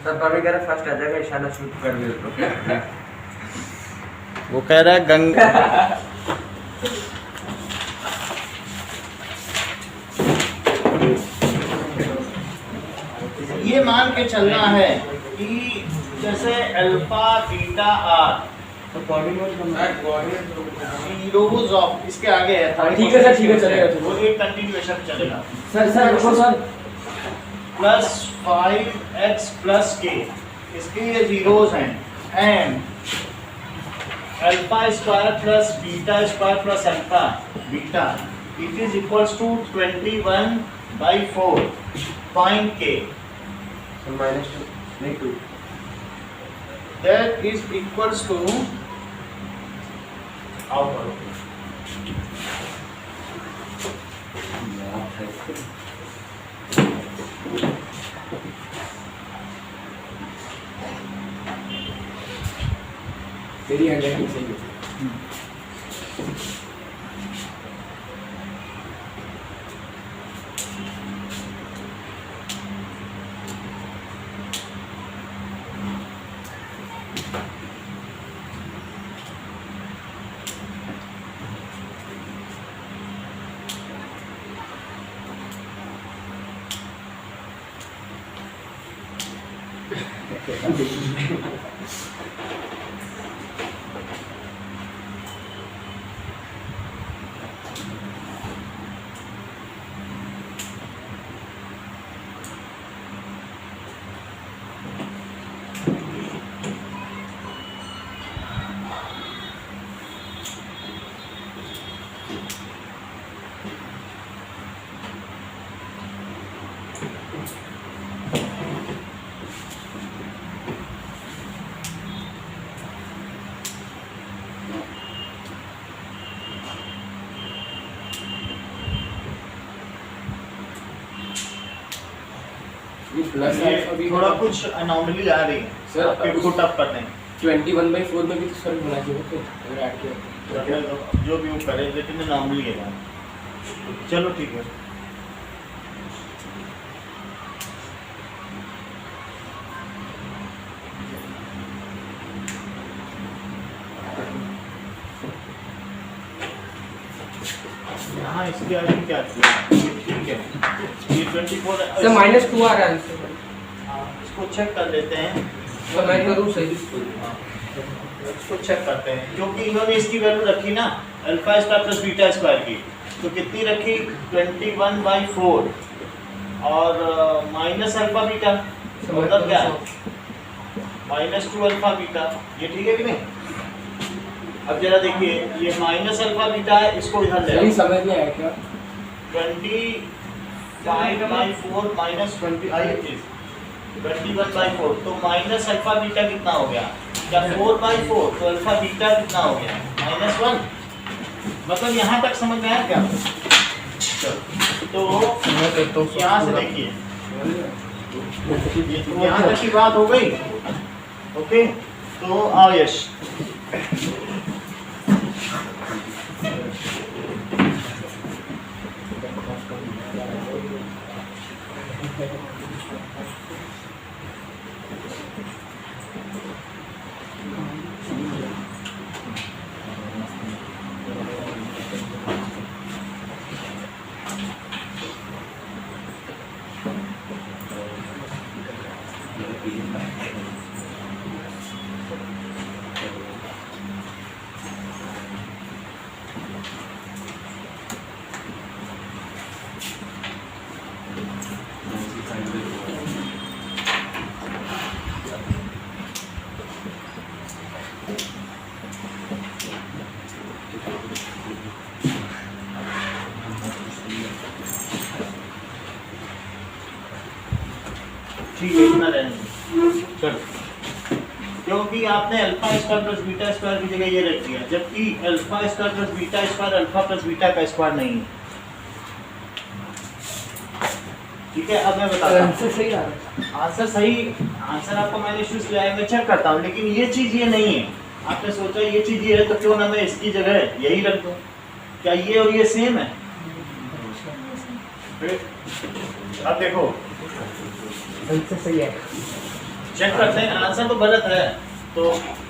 Sir कभी कह रहा फर्स्ट आ जाएगा इशारा शूट कर दे तो वो कह रहा है गंगा ये मान के चलना है कि जैसे alpha beta are zeros of इसके आगे है। ठीक है सर, ठीक है, चलेगा वो एक कंटिन्यूएशन चलेगा। सर रुको सर। प्लस 5x प्लस के इसके ये जीरोज हैं and alpha square plus beta square plus alpha beta it is equals to 21/4 find k -2 नहीं 2 that is equals to outward मेरी हैंडराइटिंग सही है। प्लस थोड़ा कुछ अनोमली आ रही है सर, आपके पुट अप करने 21/4 में भी तो सर होना चाहिए तो अगर ऐड किया जो भी वो करे लेकिन अनोमली है यार। चलो ठीक है। यहाँ इसके आगे क्या किया ठीक है ये 24 सर -2 आ रहा है इससे। इसको चेक कर लेते हैं तो मैं करूँ सही इसको चेक करते हैं क्योंकि इन्होंने इसकी वैल्यू रखी ना alpha square plus beta square की तो कितनी रखी 21/4 और माइनस अल्फा बीटा मतलब क्या है -2 अल्फा बीटा ये ठीक है कि नहीं। अब जरा देखिए ये माइनस अल्फा बीटा है इसको इधर ले आओ। समझ नहीं आया क्या 25/4 माइनस 20 आई चीज 21/4 तो माइनस अल्फा बीटा कितना हो गया क्या 4/4 तो अल्फा बीटा कितना हो गया -1 मतलब यहाँ तक समझ में आया क्या। तो यहाँ से देखिए यहाँ तक की बात हो गई ओके। तो आओ यश ठीक है इतना रहने चलो क्योंकि आपने alpha square plus beta square की जगह ये रख दिया जबकि alpha square plus beta square alpha plus beta का स्क्वायर नहीं है। ठीक है अब मैं बताता हूँ आंसर सही आ रहा है। आंसर सही आंसर आपको मैंने इश्यूज किया है मैं चेक करता हूँ लेकिन ये चीज़ ये नहीं है। आपने सोचा ये चीज़ ये है तो क्यों ना मैं इसकी जगह यही रख दूँ। क्या ये और ये सेम है। अब देखो आंसर सही है। चेक करते हैं, आंसर तो गलत है तो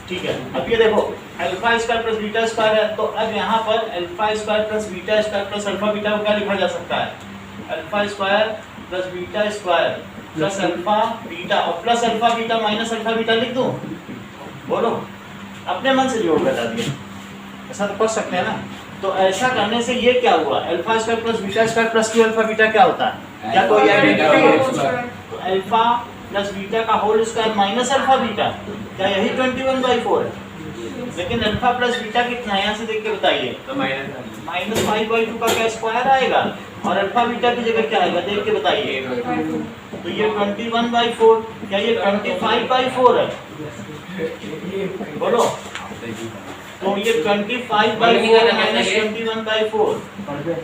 ठीक है। अब ये देखो alpha square plus beta square है, तो अब यहाँ पर alpha square plus beta square plus alpha beta को क्या लिखा जा सकता है? Alpha square plus beta square plus alpha beta और plus alpha beta minus alpha beta लिख दूं? बोलो, अपने मन से जोड़ बता दिए, ऐसा तो कर सकते हैं ना। तो ऐसा करने से ये क्या हुआ, alpha square plus beta square plus 2 alpha beta क्या होता है? क्या कोई आइडेंटिटी है? तो अल्फा प्लस बीटा का whole square minus alpha beta, क्या यही 21/4 है? लेकिन अल्फा प्लस बीटा कितना है, यहाँ से देख के बताइए। तो माइनस 5/2 का क्या स्क्वायर आएगा और अल्फा बीटा की जगह क्या आएगा, देख के बताइए। तो ये 21/4, क्या ये 25/4 है? बोलो, तो ये 25/4 माइनस 21/4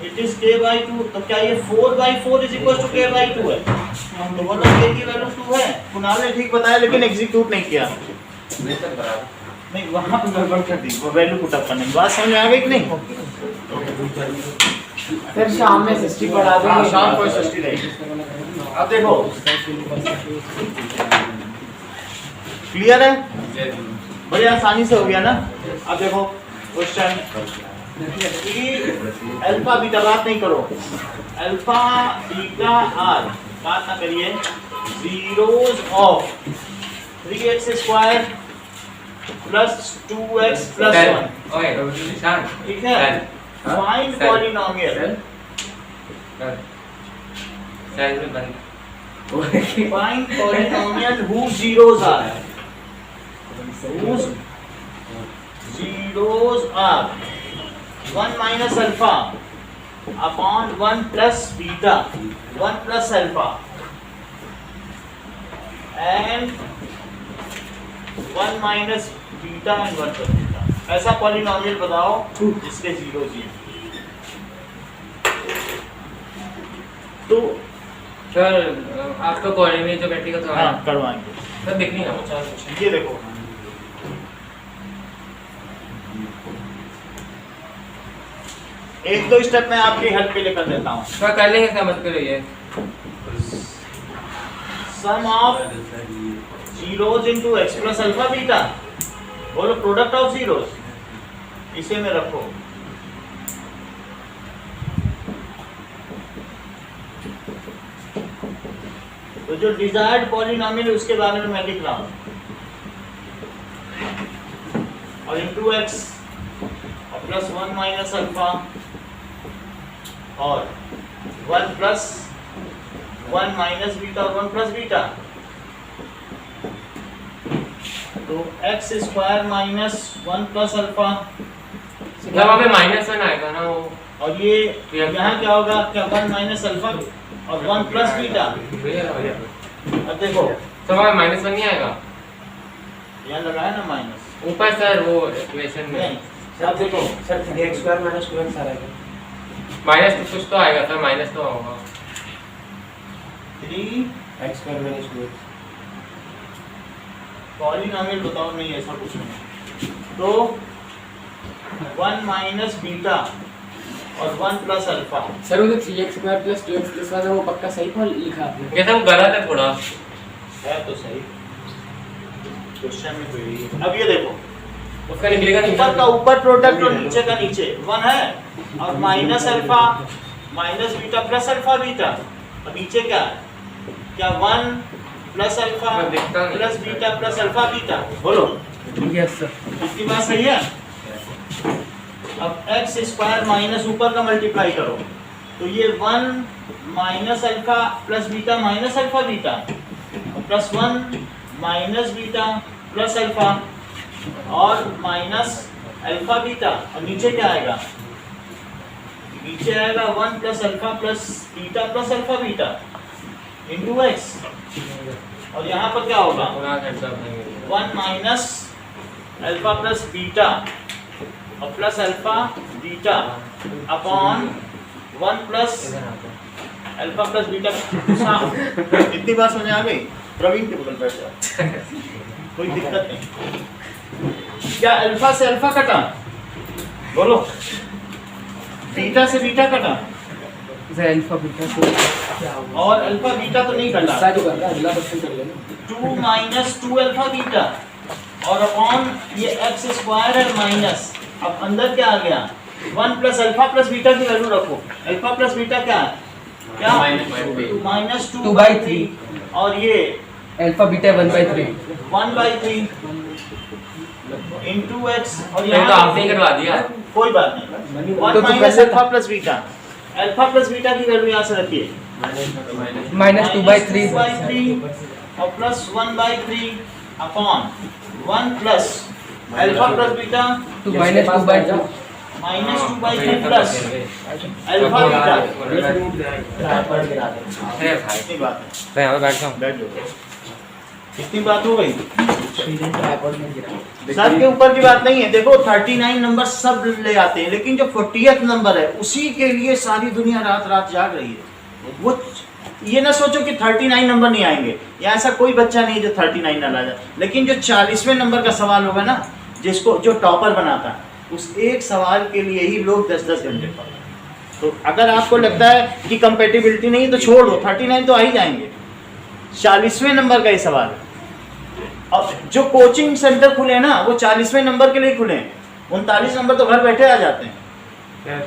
इट इज k/2, तो क्या ये 4/4 इज इक्वल टू k/2 है? तो बोलो k की वैल्यू 2 है। कुणाल ने ठीक बताया लेकिन एग्जीक्यूट नहीं किया, नहीं वहाँ पे गड़बड़ कर दी, वो वैल्यू पुट अप करने की बात समझ में आ गई कि नहीं? फिर शाम में 60 बढ़ा देंगे, शाम को 60 रहेगी। अब देखो क्लियर है, बड़ी आसानी से हो गया ना। अब देखो क्वेश्चन अल्फा बीटा, बात नहीं करो, अल्फा बीटा आर, बात ना करिए, zeros of 3x square plus 2x plus 1, ठीक है? Find polynomial, find polynomial whose zeros are, whose zeros are 1 minus alpha upon 1 plus beta, 1 plus alpha and 1 minus beta and 1 plus beta। ऐसा polynomial बताओ जिसके zero जी। तो sir आपका college जो बैठी का था, हाँ करवाएंगे सर देखनी है। ये देखो एक दो स्टेप मैं आपकी हेल्प के लिए कर देता हूँ। सर कर लेंगे, समझ कर रहिए। Sum of zeros into x plus alpha beta, बोलो प्रोडक्ट ऑफ जीरोज, इसे में रखो। तो जो डिजायर्ड पॉलिनोमियल उसके बारे में मैं लिख रहा हूं, और इनटू x और प्लस 1 माइनस अल्फा और 1 प्लस 1 माइनस बीटा और 1 प्लस बीटा, तो x square minus 1 plus alpha, जब वहाँ पे -1 आएगा ना वो, और ये यहाँ क्या होगा, क्या 1 माइनस अल्फा और 1 प्लस बीटा। अब देखो तो वहाँ -1 नहीं आएगा, यहाँ लगाया ना माइनस ऊपर सर वो इक्वेशन में। नहीं, अब देखो sir 3x square minus 2x आ रहेगा, माइनस तो कुछ तो आएगा सर, माइनस तो होगा। 3x square minus 2x, polynomial बताओ, नहीं ऐसा कुछ नहीं। तो 1 माइनस बीटा और 1 प्लस अल्फा, सर वो जो 3x square plus 2x plus 1 है वो पक्का सही पर लिखा आपने? ये सब गलत है थोड़ा, है तो सही, क्वेश्चन में कोई नहीं है। अब ये देखो उसका निकलेगा नहीं। ऊपर का ऊपर प्रोडक्ट और नीचे का नीचे 1 है, और minus alpha minus beta plus alpha beta, और नीचे क्या है, क्या 1 प्लस अल्फा मैं देखता नहीं। Plus beta plus alpha beta, बोलो यस सर। इसकी बात सही है। अब x स्क्वायर माइनस ऊपर का मल्टीप्लाई करो, तो ये 1 minus alpha plus beta minus alpha beta plus 1 minus beta plus alpha और माइनस अल्फा बीटा, और नीचे क्या आएगा, नीचे आएगा 1 plus alpha plus beta plus alpha beta into x, और यहाँ पर क्या होगा 1 माइनस अल्फा प्लस बीटा और plus alpha beta upon 1 plus alpha plus beta. इतनी बात समझ आ गई? प्रवीण के बगल बैठ जाओ, कोई दिक्कत नहीं। क्या अल्फा से अल्फा कटा, बोलो, बीटा से बीटा कटा, अल्फा बीटा से और अल्फा बीटा तो नहीं करना, जो कर रहा है अगला क्वेश्चन कर लेना। 2 माइनस 2 अल्फा बीटा और अपॉन ये एक्स स्क्वायर है माइनस, अब अंदर क्या आ गया 1 प्लस अल्फा प्लस बीटा की वैल्यू रखो। अल्फा प्लस बीटा क्या है, क्या माइनस 2/3 और ये अल्फा बीटा 1/3 1/3 इंटू एक्स और ये तो यहाँ आपने ही करवा दिया। कोई बात नहीं, तो 1 तू माइनस कैसे alpha plus beta, alpha plus beta की वैल्यू यहाँ से रखिए -2/3 और plus 1/3 upon 1 plus alpha plus beta तो -2/3 माइनस 2/3 प्लस अल्फा बीटा। अरे भाई इतनी बात है, मैं यहाँ पे बैठ जाऊँ। बैठ जाओ, इतनी बात हो गई। सर के ऊपर की बात नहीं है, देखो 39 नंबर सब ले आते हैं, लेकिन जो 40th नंबर है उसी के लिए सारी दुनिया रात रात जाग रही है। वो ये ना सोचो कि 39 नंबर नहीं आएंगे, या ऐसा कोई बच्चा नहीं जो 39 ना ला जाए, लेकिन जो 40वें नंबर का सवाल होगा ना, जिसको जो टॉपर बनाता है, उस एक सवाल के लिए ही लोग 10-10 घंटे पढ़ते हैं। तो अगर आपको लगता है कि कंपेटिबिलिटी नहीं है तो छोड़ दो, 39 तो आ ही जाएंगे। 40वें नंबर का ये सवाल है। अब जो कोचिंग सेंटर खुले हैं ना, वो 40वें नंबर के लिए खुले हैं, 39 नंबर तो घर बैठे आ जाते हैं।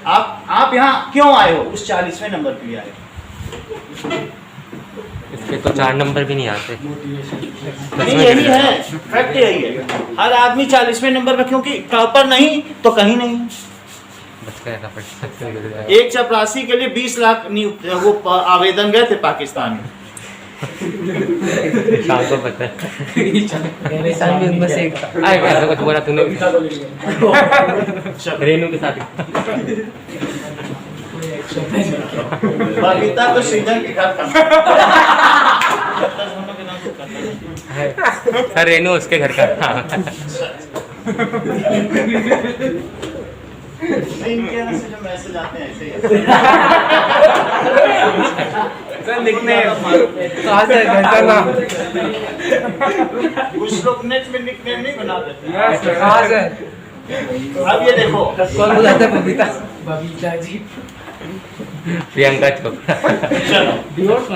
आप यहाँ क्यों आए हो, उस 40वें नंबर के लिए आए हो। इसके तो 4 नंबर भी नहीं आते। नहीं, यही है, फैक्ट यही है। हर आदमी 40वें नंबर पे, क्योंकि टॉपर नहीं तो कहीं नहीं। बस कैसा पढ़ एक चपरासी के लिए 20 लाख वो आवेदन गए थे पाकिस्तान में। शाम को पता है। इंसान भी उनमें से एक था। आए ऐसा कुछ बोला तूने रेनू के साथ। बबीता तो सीजन के घर का सर रेनू उसके घर का था। इनके यहाँ से जो मैसेज आते हैं ऐसे ही सर लिखने कहाँ से घर का नाम कुछ लोग नेट में निकनेम नहीं बना देते। कहाँ से अब ये देखो, कौन बुलाता है बबीता बबीता जी प्रियंका चोपड़ा। चलो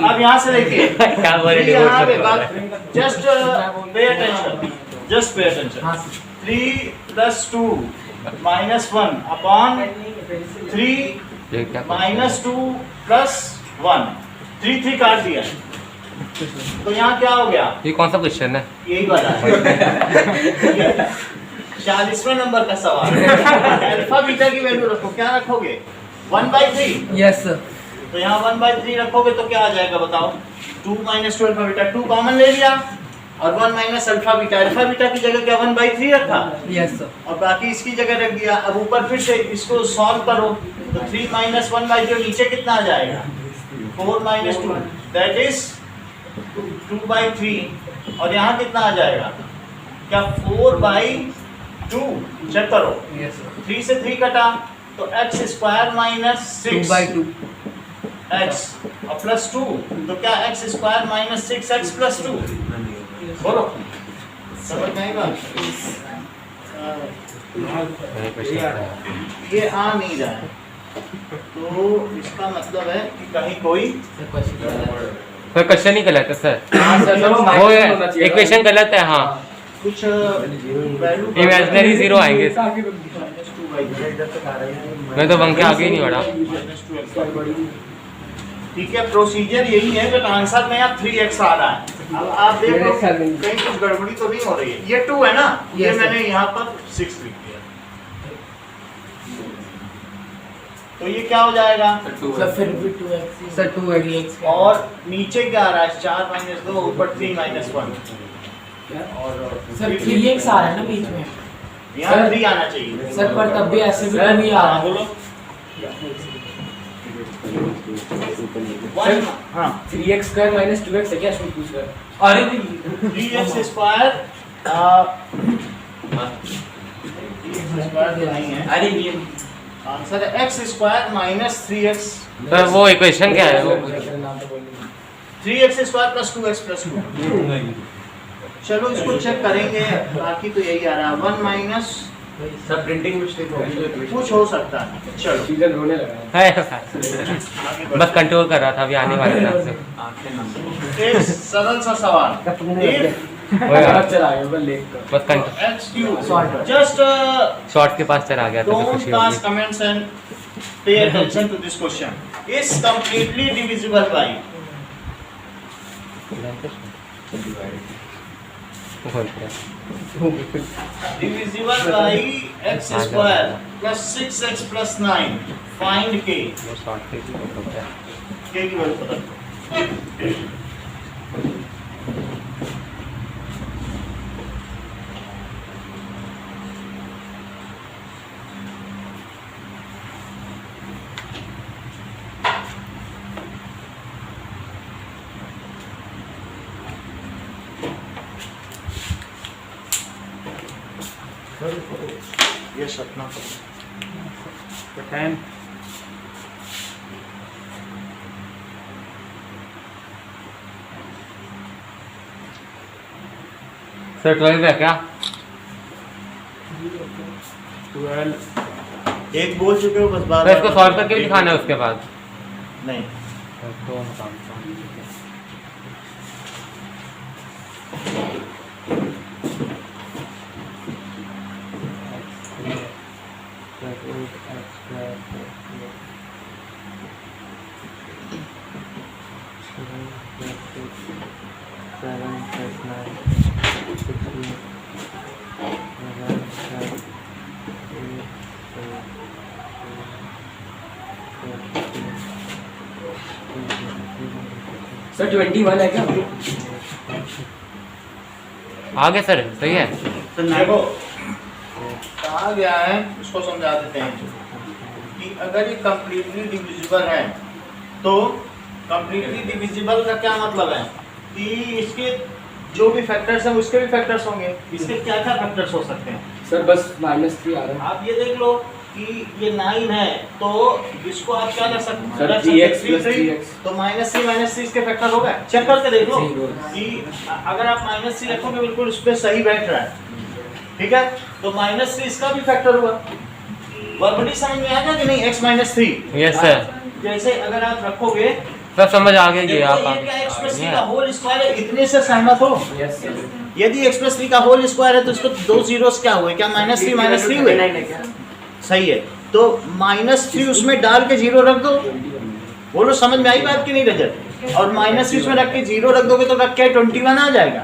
अब यहाँ से देखिए, क्या बोल रहे यहाँ पे हैं? बात just pay attention, just pay attention. 3 + 2 -1 upon 3 ये क्या -2 + 1, 3 काट दिया, तो यहाँ क्या हो गया, ये कौन सा क्वेश्चन है? यही वाला है 40वें नंबर का सवाल। अल्फा बीटा की वैल्यू रखो, क्या रखोगे 1/3। यस सर तो यहाँ 1/3 रखोगे तो क्या आ जाएगा बताओ, 2 - 2 अल्फा बीटा, 2 कॉमन ले लिया और 1 - अल्फा बीटा, अल्फा बीटा की जगह क्या 1/3 रखा यस सर और बाकी इसकी जगह रख दिया। अब ऊपर फिर से इसको सॉल्व करो तो 3 - 1/3 नीचे कितना आ जाएगा 4 - 2 दैट इज 2/3 और यहाँ कितना आ जाएगा क्या 4/2। चेक करो, यस सर 3 से 3 कटा तो x² - 6 2/2 x और +2 तो क्या x² - 6x + 2। बोलो समझ में आएगा। ये आ नहीं रहा है तो इसका मतलब है कि कहीं कोई सर क्वेश्चन ही गलत है सर। वो इक्वेशन गलत है। हाँ कुछ वैल्यू इमेजिनरी 0 आएंगे। मैं तो बंक के आगे ही नहीं बढ़ा। ठीक है, प्रोसीजर यही है, बट आंसर में आप 3x आ रहा है। अब आप देखो कहीं कुछ गड़बड़ी तो नहीं हो रही है। ये 2 है ना, ये Yes, मैंने यहाँ पर 6 लिख दिया, तो ये क्या हो जाएगा सर फिर भी 2x सर 2x और नीचे क्या आ रहा है 4 - 2 ऊपर 3 - 1 सर 3x आ रहा है ना बीच में यहाँ 3 आना चाहिए सर, पर तब भी ऐसे भी नहीं आ रहा। बोलो 1 हाँ 3x² - 2x है क्या इसमें पूछ रहा है। अरे 3x² तो नहीं है, अरे ये आंसर है x² - 3x। सर वो इक्वेशन क्या है? वो 3x² + 2x + 2। चलो इसको चेक करेंगे, बाकी तो यही आ रहा है 1 - सब प्रिंटिंग मिस्टेक हो गई। कुछ हो सकता है। चलो सीजन रोने लगा है। आगे बढ़ो। बस कंट्रोल कर रहा था, अभी आने वाला था आपसे। एक सरल सा सवाल If वो यार, चला गया बस लेट कर। बस control, x cube just short के पास चला गया तो don't खुशी pass होगी। comments and pay attention to this question is completely divisible by divisible by x square plus 6x plus 9 find k वो शॉर्ट के लिए होता है। k की वैल्यू पता करो। ये सपना बताएं। सर 12 है क्या? 12 एक बोल चुके हो बस बार सर इसको सॉल्व करके दिखाना है उसके बाद। नहीं तो सर 21 है क्या? आगे सर सही है। तो देखो कहा गया है, इसको समझा देते हैं कि अगर ये कंप्लीटली डिविजिबल है तो कंप्लीटली डिविजिबल का क्या मतलब है कि इसके जो भी फैक्टर्स हैं उसके भी फैक्टर्स होंगे। इसके क्या क्या फैक्टर्स हो सकते हैं? सर बस -3 आ रहा है। आप ये देख लो कि ये 9 है तो इसको आप क्या कर सकते सर, हैं? 3x plus 3x तो -3 इसके फैक्टर होगा। चेक करके देख लो Zero। कि अगर आप -3 रखोगे बिल्कुल उस पे सही बैठ रहा है, ठीक है? तो -3 इसका भी फैक्टर हुआ। वर्बली समझ में आएगा कि नहीं? x -3 यस सर, जैसे अगर आप रखोगे सब समझ आ गया। ये देखो, आप ये क्या x + 3 का आगे होल स्क्वायर है, इतने से सहमत हो? Yes sir. यदि x + 3 का होल स्क्वायर है तो इसको दो जीरोस क्या हुए? क्या -3 हुए? सही है। तो -3 उसमें डाल के 0 रख दो। बोलो समझ में आई बात कि नहीं रजत? और -3 उसमें रख के 0 रख दोगे तो रख के 21 आ जाएगा।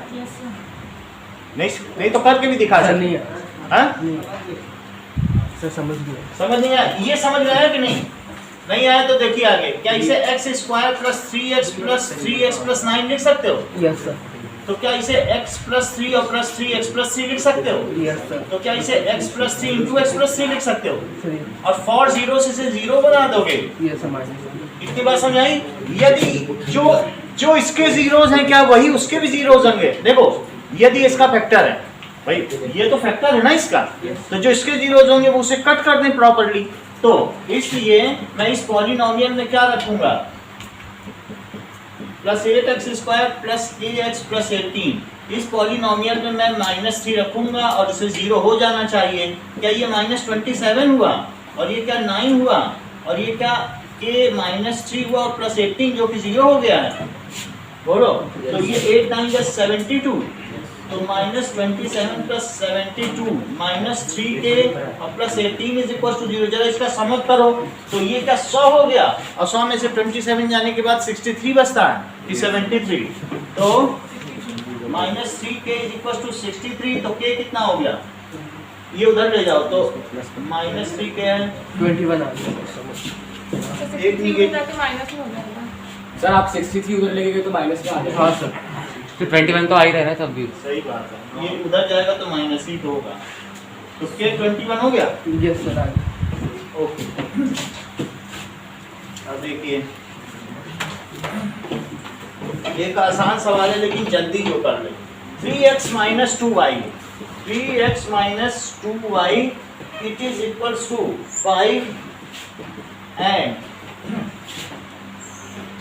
नहीं तो करके भी दिखा सकते नहीं हैं। हाँ? सर समझ गया। समझ नहीं आया? ये समझ में आया कि नहीं? नहीं आया तो देखिए आगे। क्या इसे x² + 3x + 9 लिख सकते हो? Yes sir. तो क्या इसे x + 3 और +3x + 3 लिख सकते हो? Yes sir. तो क्या इसे x + 3 × x + 3 लिख सकते हो? सही। और फॉर जीरो से इसे 0 बना दोगे। ये समझ इतनी बात समझ आई? यदि जो इसके जीरोस हैं क्या वही उसके भी जीरोस होंगे? देखो यदि इसका फैक्टर है, भाई ये तो फैक्टर है ना इसका, तो जो इसके जीरोस होंगे वो उसे कट कर दें प्रॉपर्ली। तो इसलिए मैं इस पॉलिनोमियल में क्या रखूंगा? +8x² + kx + 18। इस पॉलिनोमियल में मैं -3 रखूंगा और इसे 0 हो जाना चाहिए। क्या ये -27 हुआ? और ये क्या 9 हुआ? और ये क्या k -3 हुआ और +18 जो कि 0 हो गया है? बोलो। तो ये 8 9 = 72। तो -27 + 72 -3k और +18 = 0। जरा इसका समझ करो। तो ये क्या 100 हो गया और 100 में से 27 जाने के बाद 63 बचता है कि 73। तो -3k = 63। तो k कितना हो गया? ये उधर ले जाओ तो -3k है 21 आ गया। एक निगेटिव। सर आप 63 उधर लेके गए तो माइनस में आ जाएगा। हाँ सर, तो 21 तो आ ही रहा है ना तब भी। सही बात है। ये उधर जाएगा तो माइनस ही तो होगा। तो k 21 हो गया। यस सर आ गया। ओके। अब देखिए एक आसान सवाल है लेकिन जल्दी जो कर ले। 3x - 2y 3x - 2y it is equals to 5 and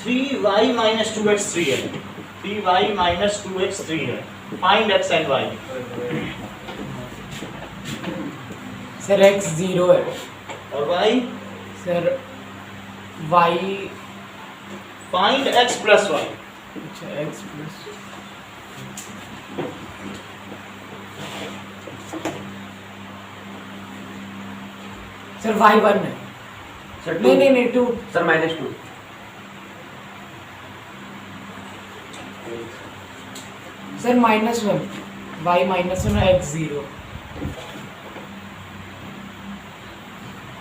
3y - 2x 3 है। 3y - 2x 3 है। Find x and y। Sir x 0 है और y sir y find x plus y। अच्छा x प्लस सर y 1 है सर नहीं 2 sir -2 sir -1 y -1 है x 0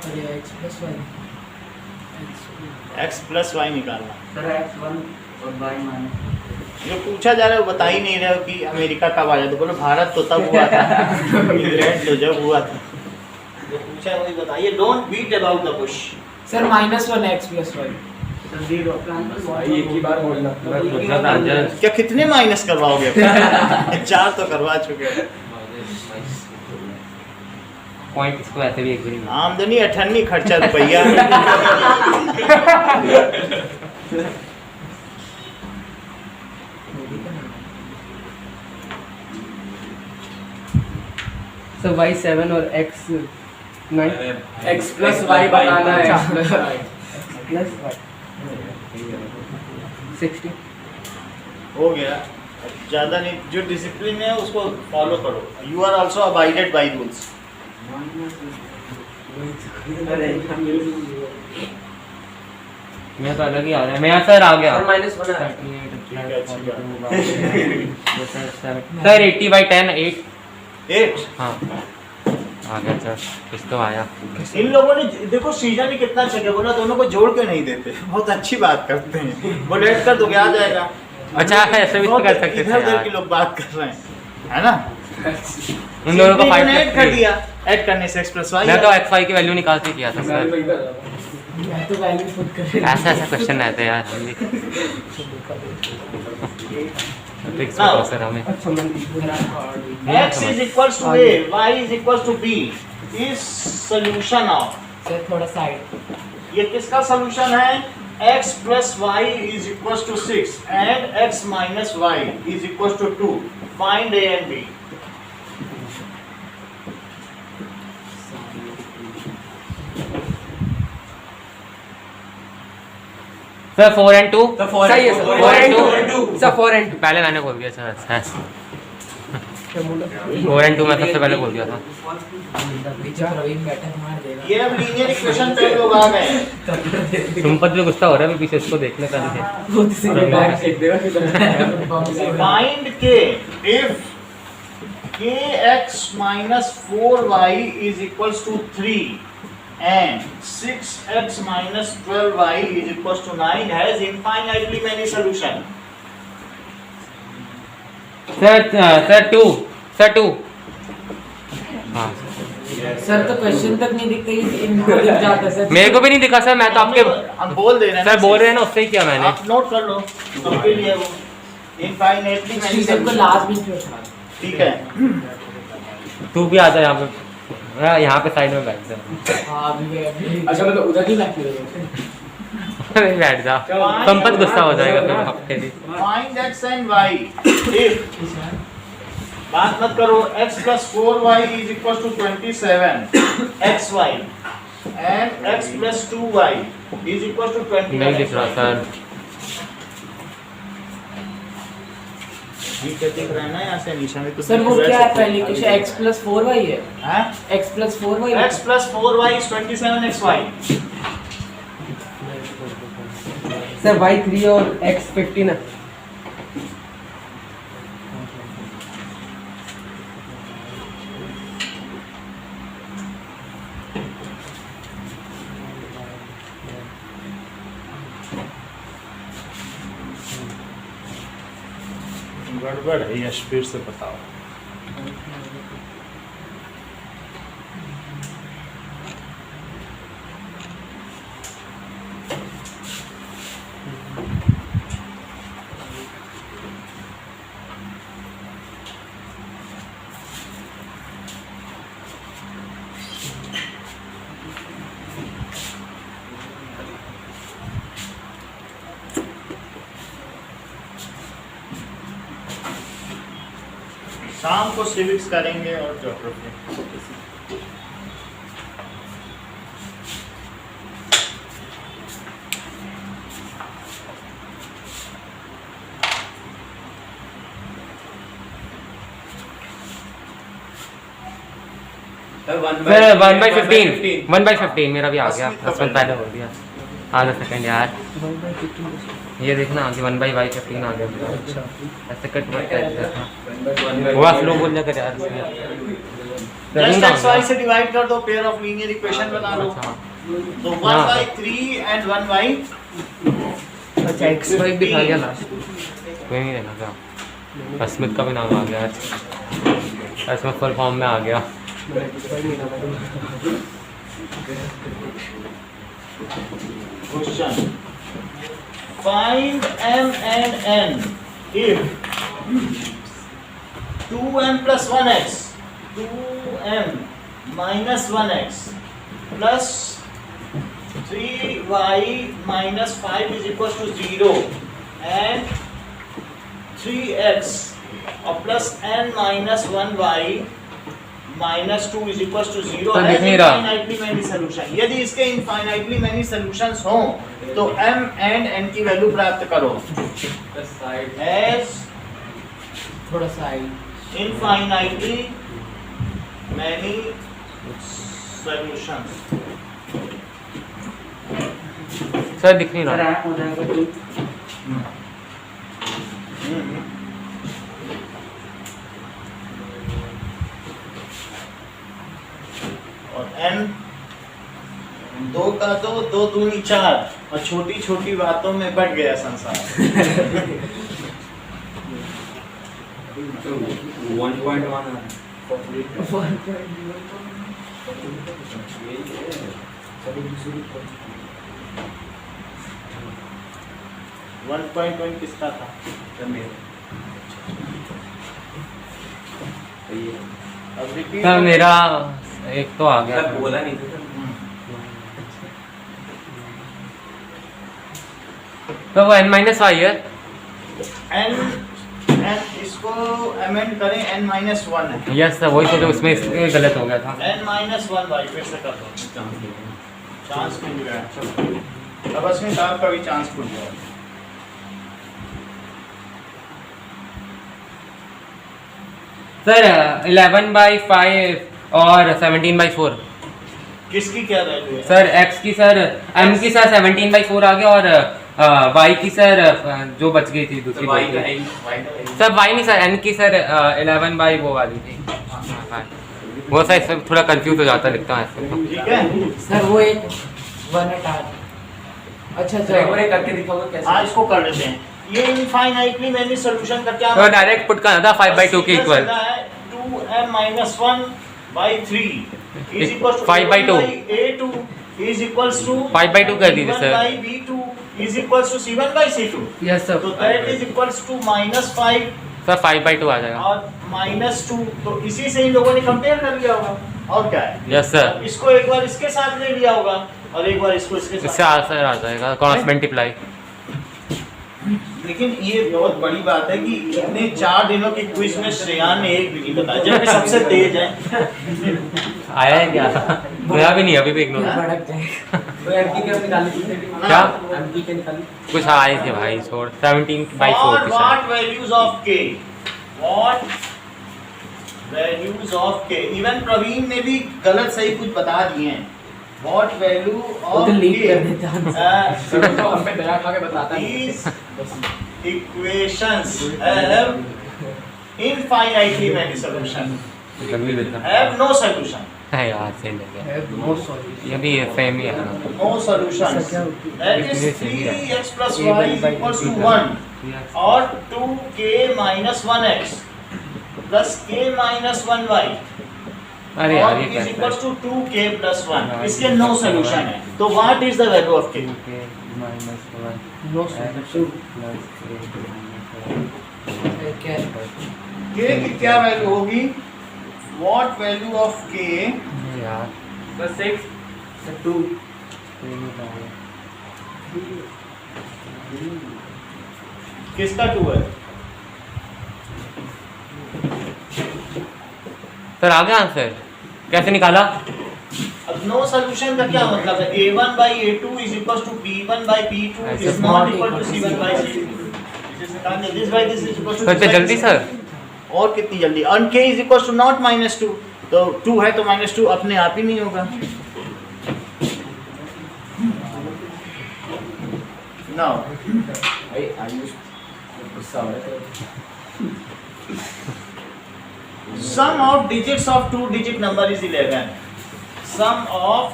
अरे x plus y x plus y निकालना। सर x1 और y माइनस जो पूछा जा रहा है वो बता ही नहीं रहे हो कि अमेरिका कब आया, तो बोलो भारत तो तब हुआ था, इंग्लैंड तो जब हुआ था। जो पूछा है वही बताइए, don't beat about the bush. Sir -1 x plus y sir 0 भाई एक ही बार बोलना मैं पूछ रहा था आंसर। क्या कितने माइनस करवाओगे? 4 तो करवा चुके हैं। पॉइंट इसको ऐसे भी एक भी नहीं। आमदनी 98 खर्चा रुपया। सर y 7 और x 9 x प्लस y बताना है। प्लस y प्लस y 60 हो गया, ज्यादा नहीं। जो डिसिप्लिन है उसको फॉलो करो। You are also abided by rules. मैं तो अलग ही आ रहा है। मेरा सर आ गया सर -1 है। सर 80/10 8 8 हाँ आ गया सर, कुछ तो आया। इन लोगों ने देखो सीजन ही कितना अच्छा किया, बोला दोनों को जोड़ के नहीं देते, बहुत अच्छी बात करते हैं। वो लेट कर दोगे आ जाएगा। अच्छा ऐसे भी तो कर सकते थे इधर-उधर यार। के लोग बात कर रहे हैं, है ना? उन दोनों को ऐड कर फाइट दिया, ऐड करने से x प्लस y। मैं तो xy की वैल्यू निकाल के किया था मैं सर। वही कर रहा था। मैं तो वैल्यू खुद कर ऐसा क्वेश्चन रहते हैं यार, हम भी ट्रिक्स Now- बताओ सर हमें। अच्छा मैं x is equals to a, y is equals to b is solution of। Sir थोड़ा साइड ये किसका सॉल्यूशन है? x plus y is equals to 6 and x minus y is equals to 2. Find a and b. Sir 4 and 2 तो 4 सही है sir 4 and 2 sir 4 and 2 पहले मैंने बोल दिया सर। 4 and 2 मैं सबसे पहले बोल दिया था। विचार रवीन बैठक मार देगा ये अब लीनियर इक्वेशन पे लोग आ गए हैं। तुम पर भी गुस्सा हो रहा है पीछे, इसको देखने का नहीं। खुद से बैग फेंक देगा किधर। Find k if kx minus 4y is equals to 3 and 6x minus 12y is equals to 9 has infinitely many solution. Sir 2 हाँ सर तो क्वेश्चन तक नहीं दिखते ही इनको दिख जाता है सर मेरे को भी नहीं दिखा सर, मैं तो आपके हम बोल दे रहे हैं सर बोल रहे हैं ना, उससे ही किया मैंने। आप नोट कर लो सबके लिए वो इनफाइनेटली मैनी सीजन को solution। लास्ट बेंच पे उठा ठीक है, तू भी आ जा यहाँ पे, यहाँ पे साइड में बैठ जा। हां अभी अच्छा मतलब उधर ही बैठ के नहीं बैठ जा, संपत गुस्सा हो जाएगा फिर आपके लिए। Find x and y if बात मत करो x plus 4y is equals to 27 xy and x plus 2y is equals to 21 नहीं दिख रहा सर। ठीक है, दिख रहा है ना यहाँ से निशान में तो सर वो क्या है पहले कुछ x plus 4y है हैं? x plus 4y x plus 4y is 27 xy। Sir y 3 और x 15 है गड़बड़ है, यश फिर से बताओ। शाम को सिविक्स करेंगे और ज्योग्राफी। सर 1/15 मेरा भी आ गया, अस्मित अस्मित पहले हो गया। आधा सेकंड यार, ये देखना कि 1/15 आ गया मेरा। ऐसे कट वर्क करता था, वो स्लो बोल जाकर यार इसमें। जस्ट एक्स वाई से डिवाइड कर दो, पेयर ऑफ लीनियर इक्वेशन बना लो। अच्छा तो 1/3 एंड 1/, अच्छा x5 भी खा गया लास्ट, कोई नहीं रहना क्या। अस्मित का भी नाम आ गया आज, अस्मित फुल फॉर्म में आ गया। Question, find m and n if 2m plus 1x, 2m minus 1x plus 3y minus 5 is equals to 0 and 3x plus n minus 1y minus 2 is equals to 0 sir, है दिख नहीं रहा। Infinitely many solution. यदि इसके infinitely many solutions हो तो m and n की value प्राप्त करो। As थोड़ा side infinitely many solutions। Sir दिख नहीं सर रहा। हो जाएगा तो और n 2 का 2, 2 दूनी 4 और छोटी छोटी बातों में बढ़ गया संसार। 1.1 किसका था? अब repeat सर मेरा एक तो आ गया। बोला नहीं था तो वो n-y है। n इसको अमेंड करें n-1 है। यस सर, वही तो उसमें इसमें गलत हो गया था। n-1 भाई फिर से कर दो, चांस मिल गया। अब इसमें आपका भी चांस खुल गया। सर 11/5 और 17/4। किसकी क्या वैल्यू है? सर x की सर m की सर 17/4 आ गया और y की सर जो बच गई थी दूसरी वाई का बची। है, वाई का है। सर y नहीं सर n की सर 11 वो वाली थी। हाँ। वो सर इसमें थोड़ा कंफ्यूज हो जाता लिखता हूँ ऐसे तो। ठीक है, सर वो एक वन एट आर। अच्छा सर एक बार अच्छा ये करके दिखाओगे कैसे? आज को कर लेते हैं। ये इनफाइनाइटली मैनी सॉल्यूशन का क्या तो डायरेक्ट पुट करना था 5/2 के equal. 2m-1/3 is equals to 5/2 a2 is equals to 5/2 कर दीजिए sir. b1/b2 is equals to c1/c2। Yes sir तो that is equals to -5 sir 5/2 आ जाएगा। और -2। तो इसी से इन लोगों ने कंपेयर कर लिया होगा और क्या है। यस सर, अब इसको एक बार इसके साथ ले लिया होगा और एक बार इसको इसके इससे साथ। आंसर आ जाएगा क्रॉस मल्टीप्लाई। लेकिन ये बहुत बड़ी बात है कि इतने 4 दिनों की क्विज में श्रेयान ने एक भी नहीं बताया, जबकि सबसे तेज है। आया है क्या? मेरा भी नहीं, अभी भी इग्नोर। भड़क जाएगा। तो एमपी क्या निकाली थी? क्या? एमपी क्या निकाली? कुछ आए थे भाई, छोड़ 17/4 की What शायद। values of k? What values of k? Even Praveen ने भी गलत सही कुछ बता दिए हैं। What value वो of तो लीक k? कर देता है। सर तो हम पे दया खा के बताता है। These equations have infinitely many solutions. जल्दी देखना Have no solution. है यार, सही लग गया। ये भी सेम ही है ना। No solutions. That is 3x plus y is equals to 1 or 2k minus 1x plus k minus 1y अरे यार, और ये is कैसे? equals to 2k plus 1। इसके no solution है। तो what is the value of k? No solution क्या k की क्या वैल्यू होगी? What value of k? यार सर 6 2 किसका 2 है? सर आ गया आंसर, कैसे निकाला? अब no solution का क्या मतलब है? a1 by a2 is equals to b1 by b2 ऐसे is not equal to c1 by c2। This by this is equals to sir this by जल्दी this। सर। और कितनी जल्दी? and k is equals to not -2 तो 2 है तो -2 अपने आप ही नहीं होगा। नाउ भाई आयुष गुस्सा हो रहा है। sum of digits of 2-digit number is 11. Sum of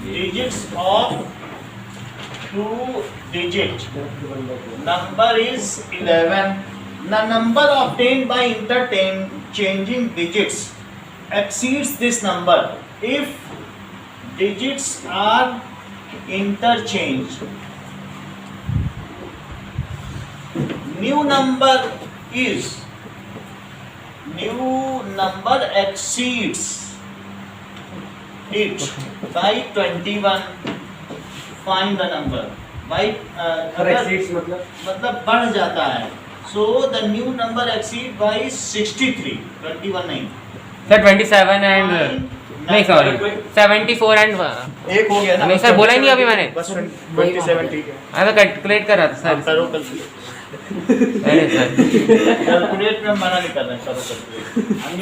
digits of 2-digit number is 11. The number obtained by interchanging digits exceeds this number if digits are interchanged. New number exceeds it by 21. Find the number. By मतलब बढ़ जाता है. So the new number exceed by 63. 21 नहीं. Sir 27 and नहीं sorry 74 and एक हो गया ना. नहीं सर बोला ही नहीं अभी मैंने। बस 27 ठीक है. मैं कैलकुलेट कर रहा था सर। करो कैलकुलेट. अरे सर कैलकुलेट में मना नहीं कर रहे हैं. करो कैलकुलेट.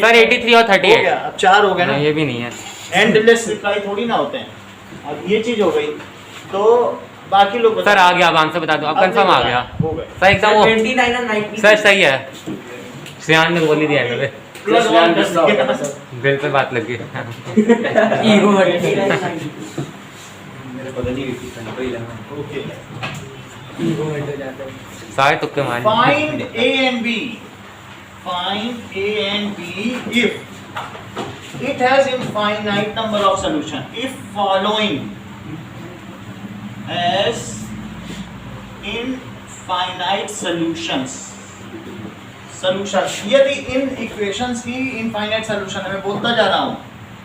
सर 83 और हो 38 गया. अब 4 हो गया ना. नहीं ये भी नहीं है। एंडलेस रिप्लाई थोड़ी ना होते हैं. अब ये चीज हो गई तो बाकी लोग सर आ गया अब आंसर बता दो। अब कंफर्म आ गया हो गए. सर एकदम वो 29 और 90 सर सही है। श्रेयान ने बोल ही दिया मेरे प्लस 1 गुस्सा हो रहा है सर। दिल पे बात लग गई। ईगो मेरे पता नहीं कितना कोई लगा। ओके. ईगो हट जाता है। सारे तुक्के मारे। Find A and B. Find A and B if it has infinite number of solution. If following has infinite solutions. यदि इन इक्वेशंस की इनफाइनाइट सॉल्यूशन है, मैं बोलता जा रहा हूँ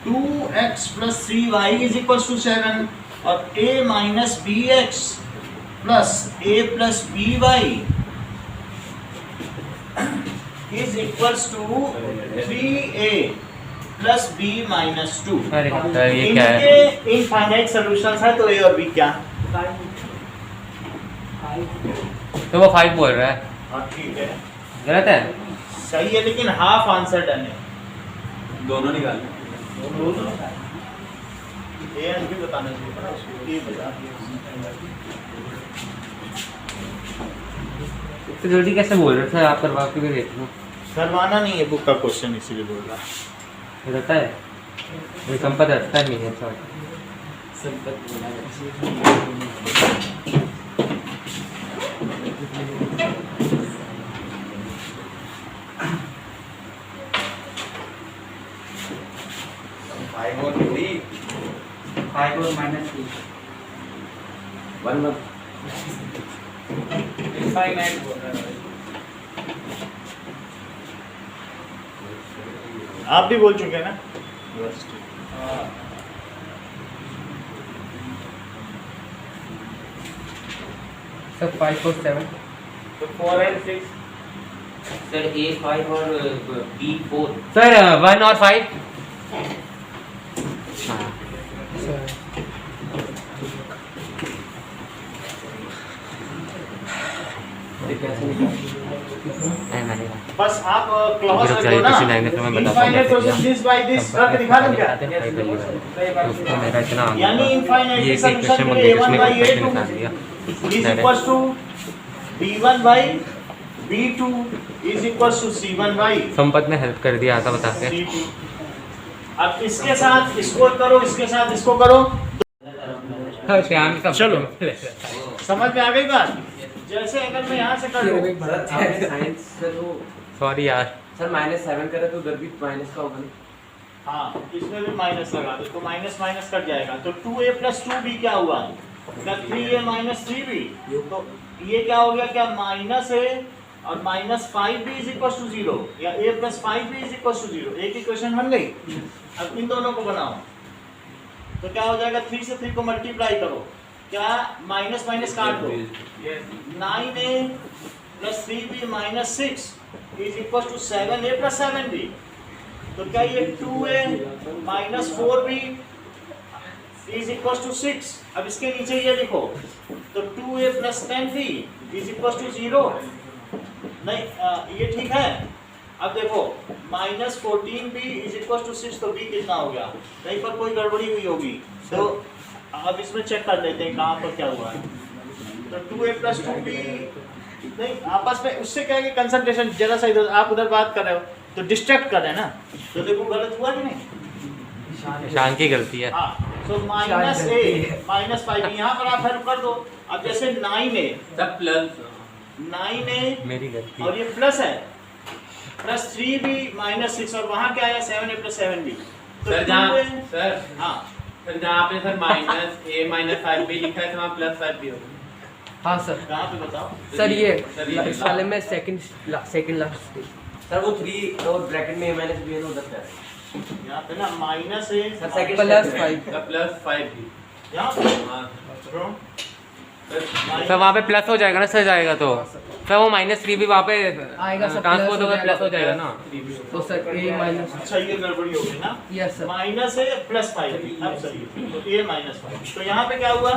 2x + 3y = 7 और a - bx + a + by is equals to 3a + b - 2. अरे सर ये क्या है? इनके इनफाइनाइट सॉल्यूशंस है तो a और b क्या? तो वो 5 बोल रहा है। हाँ ठीक है, गलत है? सही है, लेकिन हाफ आंसर डन है. दोनों निकालना। ए एंड बी बताना चाहिए था उसको. ये बता तो जल्दी कैसे बोल रहे थे आप? करवा के भी देख लो। करवाना नहीं है बुक का क्वेश्चन, इसीलिए बोल रहा. रहता है ये संपत रहता नहीं है सर। संपत बोला है। -3 और -3 1 इनफाइनाइट बोल रहा है। आप भी बोल चुके हैं ना. सर 5 और 7 तो 4 and 6 सर A5 और B4 सर 1 और 5 बस आप क्लॉज रुक रख जाइए, दो ना. किसी लाइन में मैं बताता हूँ इनफाइनाइट कैसे क्वेश्चन दिस बाय दिस करके दिखा दूं क्या? उसको मेरा इतना आ गया यानी इनफाइनाइट ये सॉल्यूशन इक्वेशन के बोल लिए दिया a1 इसमें by कैसे a2 निकाल दिया। is equals to b1 by b2 is equals to c1 by Sampat ने हेल्प कर दिया था बता के। c2. अब इसके साथ इसको करो, इसके साथ इसको करो. श्याम सब चलो. समझ में आ गई बात? जैसे अगर मैं यहाँ से कर लूँ, साइंस सर वो सॉरी यार सर -7 करे तो उधर भी माइनस का होगा ना. हाँ इसमें भी माइनस लगा दो तो माइनस माइनस कट जाएगा. तो 2a + 2b क्या हुआ? 3a - 3b. तो ये क्या हो गया? क्या माइनस है और -5b = 0 या a + 5b = 0. एक इक्वेशन बन गई. अब इन दोनों को बनाओ तो क्या हो जाएगा? 3 से 3 को मल्टीप्लाई करो. क्या माइनस माइनस काट दो. 9a + 3b - 6 = 7a + 7b. तो क्या ये 2a - 4b = 6. अब इसके नीचे ये लिखो तो 2a + 10b = 0. नहीं ये ठीक है. अब देखो -14b इज इक्वल टू 6, तो b कितना हो गया? कहीं पर कोई गड़बड़ी हुई होगी, तो अब इसमें चेक कर लेते हैं कहाँ पर क्या हुआ है। तो 2a + 2b नहीं, आपस में उससे क्या है कि कंसंट्रेशन जरा सा इधर, आप उधर बात कर रहे हो तो डिस्ट्रैक्ट कर रहे हैं ना, तो देखो गलत हुआ कि नहीं? ईशान की गलती है। हाँ, तो -a -5 यहाँ पर आप हेल्प कर दो। अब जैसे 9a सब प्लस मेरी9a गलती और ये प्लस है, +3b -6 और वहाँ क्या आया 7a + 7b। तो सर जहाँ 2a सर हाँ सर जहाँ पे सर -a - 5b लिखा है तो वहाँ +5b होगा। हाँ सर। कहाँ पे बताओ? सर ये सर ये इस वाले में सेकंड लास्ट। सर वो 3 और ब्रैकेट में -b है तो उधर क्या है? यहाँ पे ना -a सर सेकंड +5। +5b। यहाँ पे हाँ bro, सर वहाँ पे प्लस हो जाएगा ना सर, जाएगा तो सर वो -3 भी वहाँ पे आएगा सर, ट्रांसपोर्ट प्लस हो होकर प्लस हो जाएगा। जाएगा ना। तो सर a अच्छा ये गड़बड़ी हो गई ना, यस सर। -a + 5b, अब सही है। तो a -5, तो यहाँ पे क्या हुआ?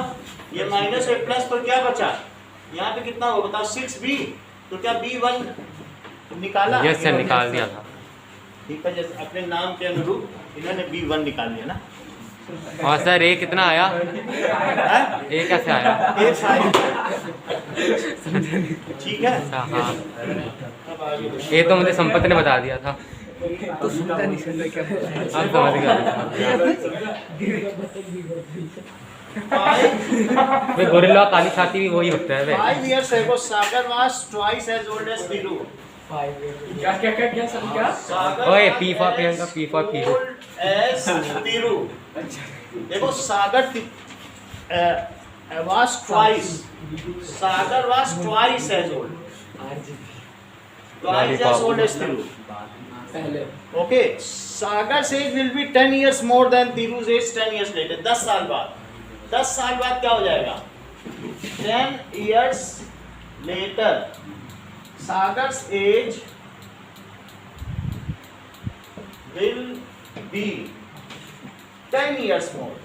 ये -a प्लस तो क्या बचा? यहाँ पे कितना होगा बताओ? 6b, तो क्या b1 निकाला? यस सर, निकाल दिया था। ठीक है, जैसे अपने नाम के अनुरूप इन्होंने b1 निकाल लिया ना। और सर ए कितना आया? हैं? ए कैसे आया? a5 ठीक है। अच्छा हाँ, अब आगे देखो। ये तो मुझे संपत ने बता दिया था। तो सुनता नहीं सुनता क्या अब समझ गया। वे गोरिल्ला काली छाती भी वही होता है वे। 5 years ago Sagar was twice as old as Thiru. क्या सब क्या? Sagar ओए was P for as Priyanka, P for P। old as Thiru. देखो Sagar was twice. Sagar was twice as old. Twice as old as Thiru. पहले Okay. Sagar's age will be 10 years more than Thiru's age 10 years later. 10 साल बाद. 10 साल बाद क्या हो जाएगा? 10 years later, Sagar's age will be 10 years more.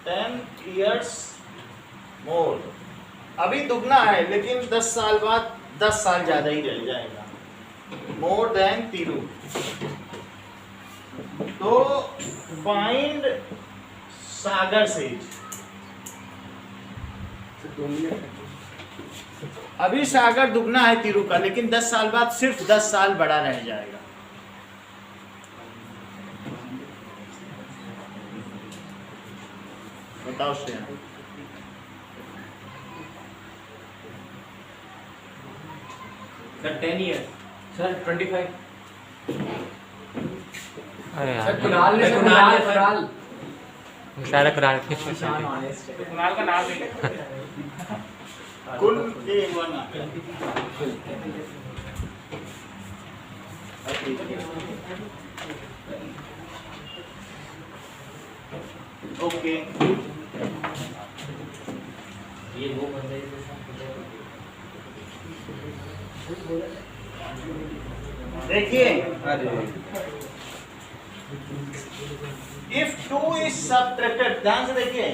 10 years more. अभी दुगना है लेकिन 10 साल बाद 10 साल ज़्यादा ही रह जाएगा. More than Thiru. तो find Sagar's age. अभी सागर दुगना है तीरू का, लेकिन 10 साल बाद सिर्फ 10 साल बड़ा रह जाएगा. बताओ श्रेया. Sir 10 years। सर 25। अरे सर यार कुणाल ने कुणाल ने कुणाल सारा कुरान की कुणाल का नाम ले कुल एक वन आ गया. ओके. ये वो बंदे देखिए, if 2 is subtracted, ध्यान से देखिए,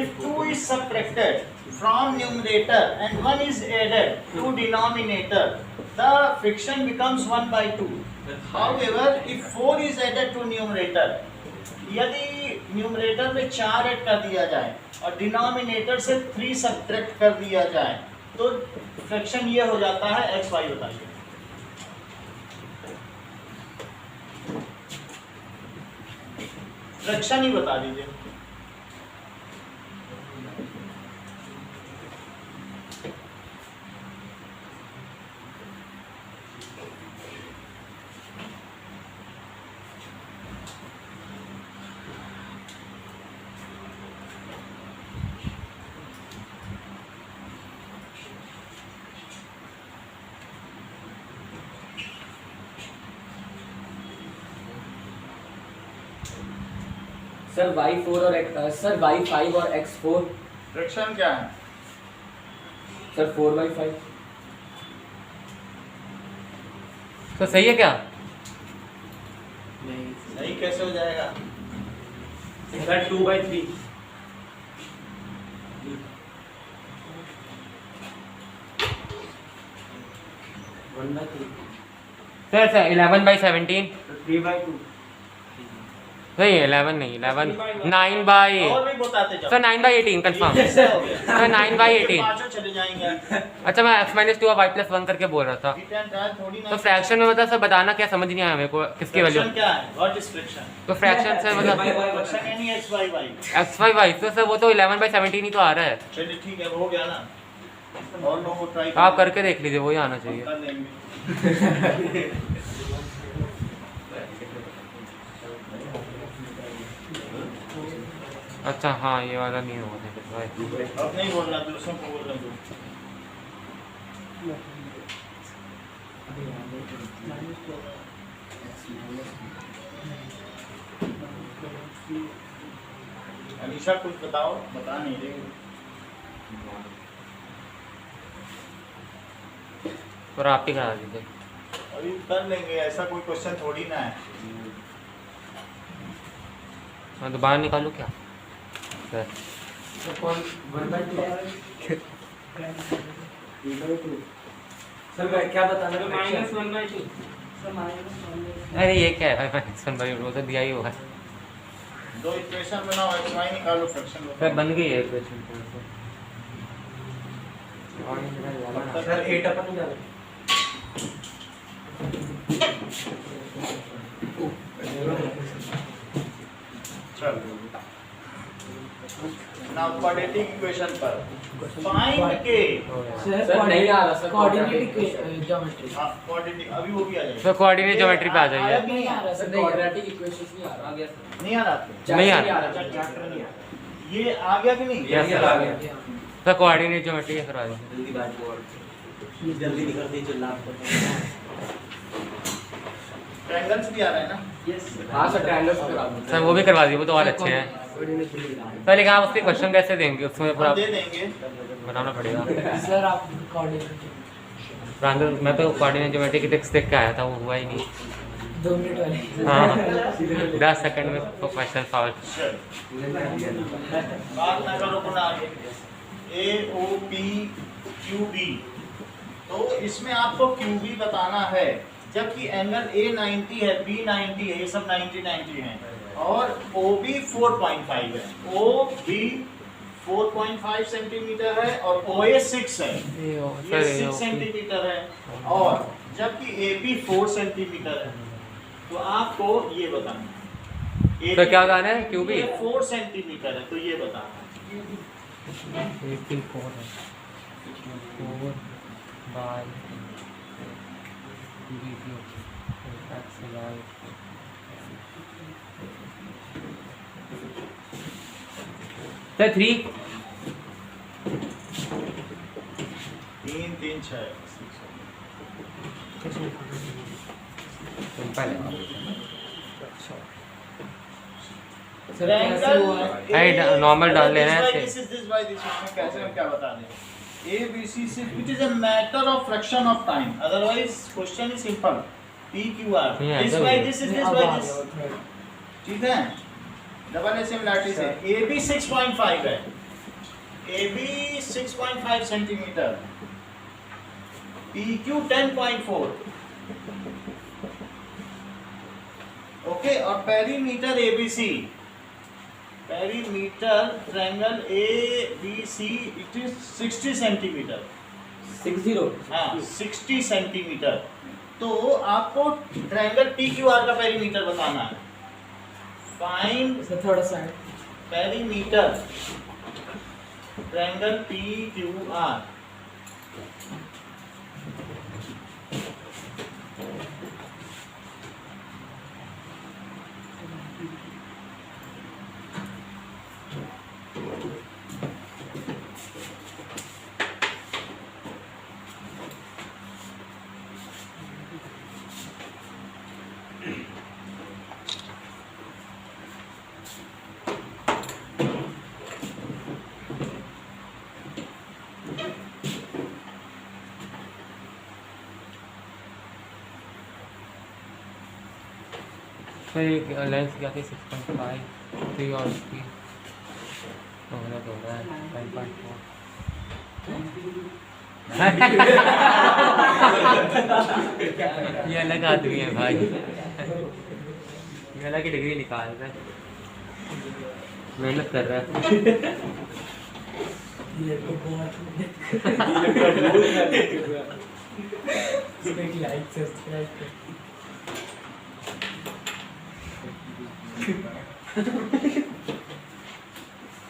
if 2 is subtracted from numerator and 1 is added to denominator, the fraction becomes 1/2. However, if 4 is added to numerator, यदि न्यूमरेटर में 4 ऐड कर दिया जाए और डिनोमिनेटर से 3 सब्ट्रैक्ट कर दिया जाए तो फ्रैक्शन ये हो जाता है xy. बताइए. फ्रैक्शन ही बता दीजिए. सर y4 और सर y5 और x4 फ्रैक्शन क्या है? सर 4/5 तो सही है क्या? सही कैसे हो जाएगा? सर 2/3। सर 11/17 तो 3/2 नहीं 11 नहीं 11 9 बाई और भी बताते जाओ सर 9/18 कंफर्म कैसे हो गया? सर 9/18 पांचों चले जाएंगे अच्छा मैं x-2 और y+1 करके बोल रहा था D10 थोड़ी ना तो फ्रैक्शन में मतलब सर बताना क्या समझ नहीं आया मेरे को किसकी वैल्यू फ्रैक्शन क्या है व्हाट इज फ्रैक्शन तो फ्रैक्शन सर मतलब फ्रैक्शन यानी x by y x5y तो सर वो तो 11/17 ही तो आ रहा है चलिए ठीक है वो हो गया ना और लोगों को ट्राई आप करके देख लीजिए वही आना चाहिए कर लेंगे अच्छा हाँ ये वाला नहीं होगा फिर भाई अब नहीं बोलना दूसरों को बोलना दो अनीशा कुछ बताओ बता नहीं रही और आप ही करा दीजिए अभी कर लेंगे ऐसा कोई क्वेश्चन थोड़ी ना है मैं तो बाहर निकालूँ क्या सर सर मैं क्या बताना था -1/2 अरे ये क्या है भाई वो तो दिया ही होगा दो इक्वेशन बनाओ x y निकालो फ्रैक्शन सर बन गई है इक्वेशन सर 8 अपन नहीं जाना चलो नाउ क्वाड्रेटिक इक्वेशन पर फाइंड के सर नहीं आ रहा सर कोऑर्डिनेट ज्योमेट्री हां क्वाड्रेटिक अभी वो भी आ जाएगा सर कोऑर्डिनेट ज्योमेट्री पे आ जाइए नहीं आ रहा सर सर क्वाड्रेटिक इक्वेशंस नहीं आ रहा गया सर नहीं आ रहा आपको नहीं आ रहा चैप्टर नहीं आ रहा ये आ गया कि नहीं Yes, sir, आ आ गया सर कोऑर्डिनेट ज्योमेट्री करवा दीजिए जल्दी बात बोल जल्दी निकल दीजिए लाभ ट्रायंगल्स भी आ रहा है ना हां सर ट्रायंगल्स करा दो सर वो भी करवा दीजिए वो तो और अच्छे हैं सर लेकिन आप उसके क्वेश्चन कैसे देंगे उसमें पूरा हम दे देंगे बनाना पड़ेगा सर आप कोऑर्डिनेट प्रांत मैं तो कोऑर्डिनेट ज्योमेट्री की टेक्स्ट देख के आया था वो हुआ ही नहीं 2 मिनट वाले हाँ 10 सेकंड में तो क्वेश्चन सॉल्व बात ना करो पुनः आगे ए ओ पी क्यू बी तो इसमें आपको क्यू बी बताना है जबकि एंगल ए 90 है बी 90 है ये सब 90 हैं और ओ बी 4.5 है ओ बी 4.5 सेंटीमीटर है और ओ ए 6 है ये 6 सेंटीमीटर है और जबकि ए बी 4 सेंटीमीटर है तो आपको ये बताना है तो क्या बताना है क्यू बी 4 सेंटीमीटर है तो ये बताना है 4 बाय सर 3 3 3 6 सिंपल है सर कैसे हुआ हाइट नॉर्मल डाल लेना है this is this by this इसमें कैसे हम क्या बता दें ए बी सी से it is a matter of fraction of time otherwise question is simple P Q R this by this is this by this ठीक है डबल सिमिलरिटी से ए बी 6.5 है A B 6.5 centimetre P Q 10.4 okay और perimeter ABC perimeter triangle A B C it is 60 centimetre 60 हाँ 60 centimetre तो आपको triangle P Q R का perimeter बताना है फाइंड सर थोड़ा सा perimeter triangle P Q are फिर लेंस क्या थी 6.5 3 और उसकी तो गलत हो रहा है 5.4 ये अलग आदमी है भाई, ये अलग की डिग्री निकाल रहा है, मेहनत कर रहा है। लाइक सब्सक्राइब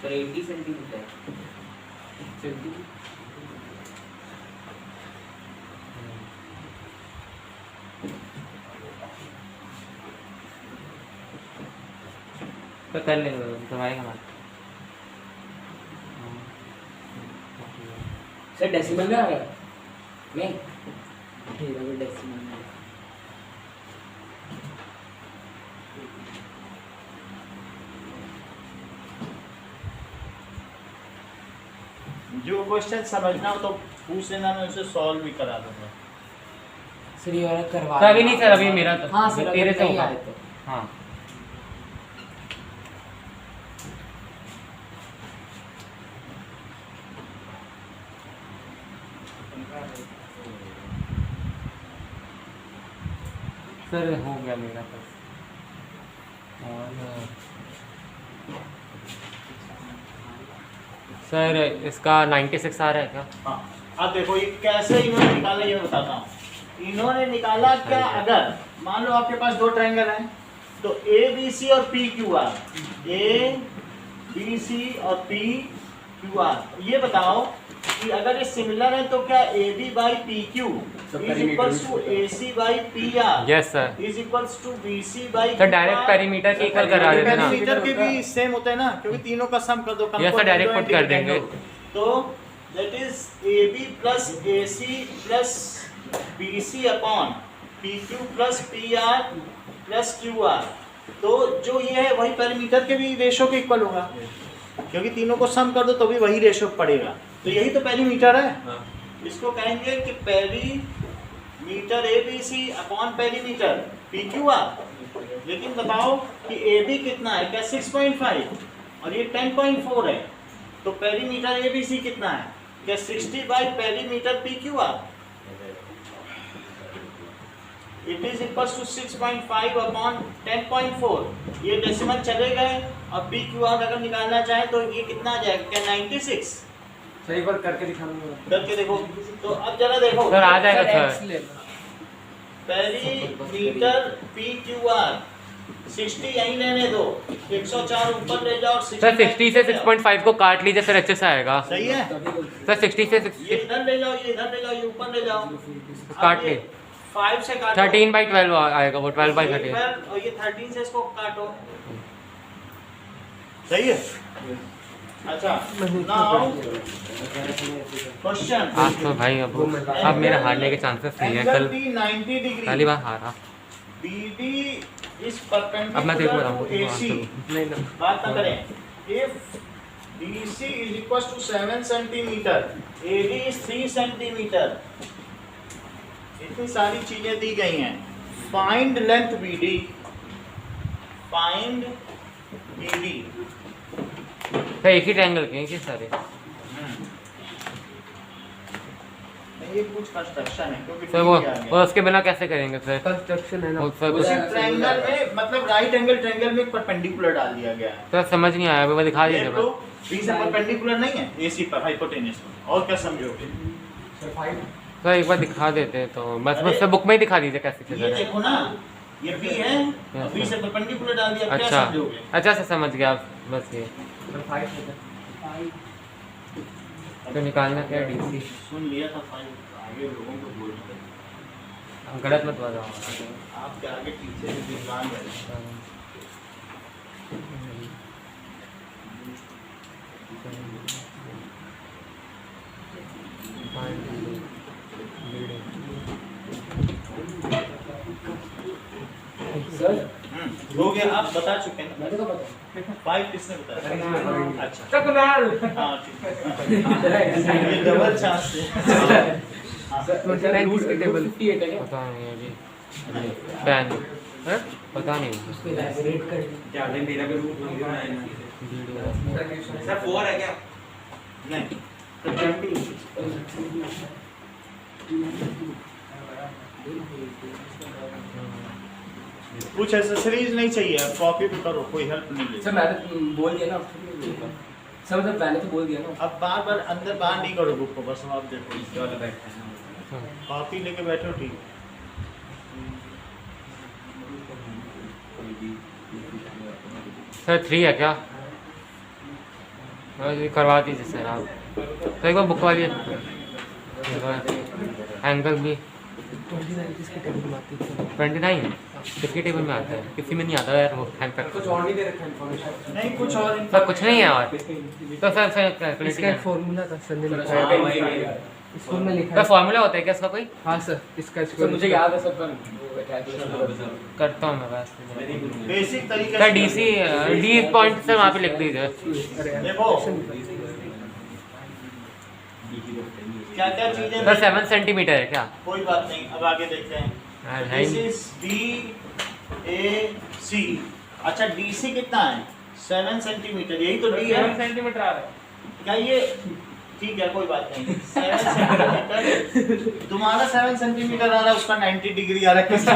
सर 80 सेंटीमीटर तो कर लेंगे तुम्हारे हमारे। सर डेसिमल में आ गया नहीं ठीक है डेसिमल में जो क्वेश्चन समझना हो तो पूछ लेना, मैं उसे सॉल्व भी करा दूंगा। सर ये वाला करवा तो अभी नहीं सर, अभी मेरा तो हाँ सर तेरे से होगा। आए तो हाँ सर हो गया मेरा बस। और सर इसका 96 आ रहा है क्या? हाँ, अब देखो ये कैसे इन्होंने निकाला ये बताता हूँ। इन्होंने निकाला क्या, अगर मान लो आपके पास दो ट्रायंगल हैं तो ए बी सी और P Q R, A B C और पी क्यू आर, ये बताओ कि अगर ये सिमिलर है तो क्या A B by P Q is equals to A C by P R yes sir. Is equals to B C by sir direct perimeter के इक्वल करा देते ना। पेरीमीटर के भी सेम होते हैं ना, क्योंकि तीनों का सम कर दो। यस सर, डायरेक्ट पुट कर देंगे। तो that is A B plus A C plus B C upon P Q plus P R plus Q R. तो जो ये है वही पेरीमीटर के भी रेशो के इक्वल होगा, क्योंकि तीनों को सम कर दो तो भी वही रेशो पड़ेगा। तो यही तो पेरीमीटर है। इसको कहेंगे कि perimeter A B C upon perimeter P Q R. लेकिन बताओ कि ए बी कितना है, क्या 6.5 और ये 10.4 है, तो पेरीमीटर ए बी सी कितना है, क्या 60 by perimeter P Q R. It is equal to 6.5 upon 10.4। ये डेसिमल चले गए और पी क्यू आर अगर निकालना चाहे तो ये कितना आ जाएगा, क्या 96। सही बार करके दिखाऊंगा। करके देखो। तो अब जरा देखो सर आ जाएगा sir. Perimeter P Q are 60 यहीं रहने दो, 104 ऊपर ले जाओ। सर 60 से 6.5 को काट लीजिए, फिर अच्छे से आएगा। सही है। सर 60 से ये इधर ले जाओ, ये इधर ले जाओ, ये ऊपर ले जाओ। काट ले। 5 से काटो 13/12 आएगा वो, 12/13। और ये 13 से इसको काटो। सही है। अच्छा नाउ क्वेश्चन। आज तो भाई अब मेरे हारने के चांसेस नहीं है। कल 90 डिग्री पहली बार हारा। BD is अब मैं देखो रहा perpendicular to AC। हूँ। बात ना करें। If BC is equals to 7 centimeter, AD is 3 centimeter। इतनी सारी चीजें दी गई हैं। Find length BD। Find BD। Sir एक ही ट्रायंगल के हैं कि सारे? ये कुछ कंस्ट्रक्शन है, क्योंकि सर वो उसके बिना कैसे करेंगे सर? कंस्ट्रक्शन है ना। वो सर उसी ट्रायंगल में मतलब राइट एंगल ट्रायंगल में परपेंडिकुलर डाल दिया गया है। सर समझ नहीं आया, वो दिखा ये दीजिए तो बस। बी से परपेंडिकुलर नहीं है, एसी पर हाइपोटेन्यूस पर। और क्या समझोगे? सर एक बार दिखा देते तो बस सर बुक में ही दिखा दीजिए कैसे ये सर। देखो ना, ये बी है और बी से परपेंडिकुलर डाल दिया। क्या अच्छा समझोगे? अच्छा सर समझ गया आप। बस ये तो निकालना क्या है DC? सुन लिया था फाइल, आगे लोगों को बोलना। गलत मत बताओ। आपके आगे पीछे से विद्वान बैठे। सर हो गया, आप बता चुके हैं ना। मैं तो पता फाइव किसने बताया? अच्छा चकुलाल। हाँ ठीक है। ये डबल चांस है। टेबल 58 है क्या पता नहीं अभी। पैन है पता नहीं। उसको इलैबोरेट कर दे। क्या दिन मेरा भी रूट हो गया है वीडियो सर 4 है क्या? नहीं तो 20 कुछ एसेसरीज नहीं चाहिए, आप कॉपी पे करो, कोई हेल्प नहीं ले। सर मैंने बोल दिया ना सर, मतलब मैंने तो बोल दिया ना। अब बार बार अंदर बाहर नहीं करो बुक को, बस अब आप देखो कॉपी लेके बैठो ठीक। सर 3 है क्या? ये करवा दीजिए सर आप। तो एक बार बुक वाली एंगल भी 29 किसके टेबल में आता है? किसी में नहीं आता यार वो एंगल। कुछ और नहीं दे रखा इन्फॉर्मेशन। नहीं कुछ और सर कुछ नहीं है और तो सर इसका एक फॉर्मूला था सर ने लिखा है, स्कूल में लिखा सर है। फॉर्मूला होता है क्या इसका कोई? हाँ सर, इसका सर मुझे याद है सर, पर करता हूँ मैं बस। बेसिक तरीके sir DC D point sir वहाँ पे लिख दीजिए। देखो क्या क्या चीजें सर 7 सेंटीमीटर है क्या? कोई बात नहीं, अब आगे देखते हैं। है दिस ही। Is DAC। अच्छा DC कितना है? 7 सेंटीमीटर, यही तो D है। 7 सेंटीमीटर आ रहा है। क्या ये ठीक है, कोई बात नहीं। 7 सेंटीमीटर तुम्हारा 7 सेंटीमीटर आ रहा है, उसका 90 डिग्री आ रहा है, किसकी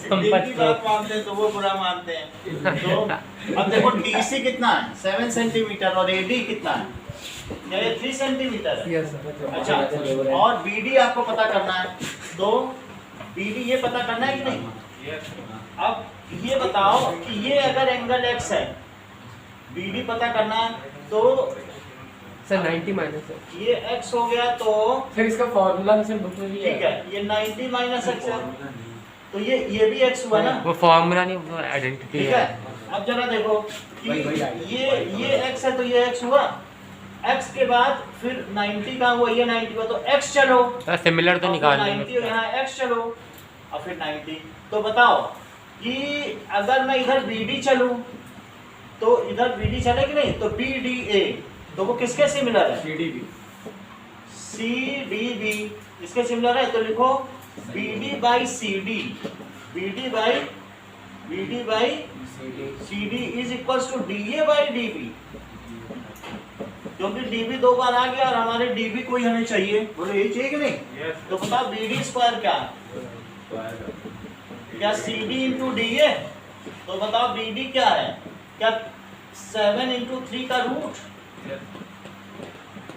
जिनकी बात मानते हैं तो वो बुरा मानते हैं। तो अब देखो DC कितना है? 7 सेंटीमीटर और AD कितना है? क्या ये 3 सेंटीमीटर है? Yes sir. अच्छा, और BD आपको पता करना है, तो BD ये पता करना है कि नहीं? अब ये बताओ कि ये अगर एंगल X है, BD पता करना है, तो सर 90 माइनस है। ये X हो गया, तो सर इसका फॉर्मूला सर बुक में भी ठीक है, ये 90 माइनस X है, तो ये भी X हुआ ना? वो फॉर्मूला नहीं, वो आइडेंटिटी ठीक है। है। अब जरा देखो कि वही ये X है, तो ये X हुआ। X के बाद फिर 90 का हुआ, ये 90 हुआ, तो X चलो। सर सिमिलर तो और निकाल 90 लेंगे। यहाँ X चलो, और फिर 90। तो बताओ कि अगर मैं इधर BD चलूं, तो इधर BD चले कि नहीं? तो BDA, तो वो किसके सिमिलर है? CDB इसके सिमिलर है, तो लिखो BD by CD, BD by CD is equals to DA by DB, क्योंकि DB 2 बार आ गया और हमारे DB कोई हमें चाहिए, बोलो यही चाहिए कि नहीं? तो बताओ BD स्क्वायर क्या है? क्या CD इंटू DA? तो बताओ BD क्या है? क्या 7 इंटू 3 का रूट?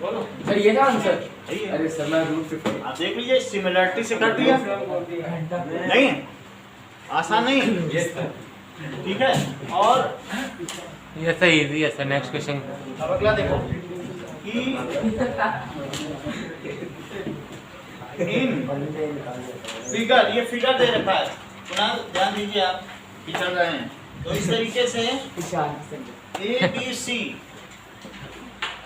बोलो सर ये था आंसर। सही है। अरे सर मैं रूट 50। आप देख लीजिए, सिमिलरिटी से कर दिया। नहीं है, आसान नहीं है। ठीक है, और ये सही इजी है सर। Next question. अब अगला देखो कि इन फिगर, ये फिगर दे रखा है, पुनः ध्यान दीजिए, आप पिछड़ रहे हैं। तो इस तरीके से ABC,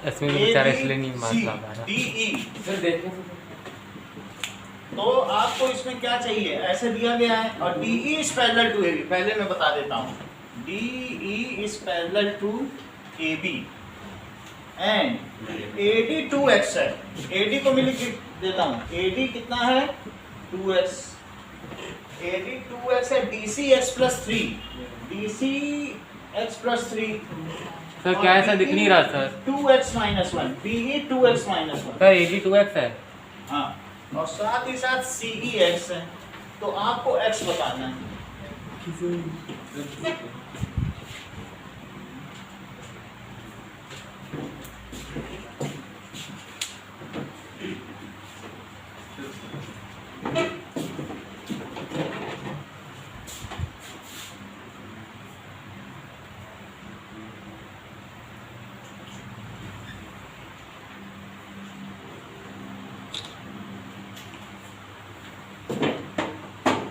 इसमें भी बेचारा इसलिए नहीं मार्क्स ला पा रहा। DE, सर देखो तो आपको इसमें क्या चाहिए? ऐसे दिया गया है, और DE is parallel to AB। पहले मैं बता देता हूँ, DE is parallel to AB and AD 2x है। AD को मैं लिख देता हूँ, AD कितना है? 2x। AD 2x है, DC x plus 3, DC x plus 3। Sir क्या ऐसा दिख नहीं रहा sir? 2x minus 1, DE 2x minus 1। Sir 82x है। हाँ, और साथ ही साथ CE x है, तो आपको x बताना है।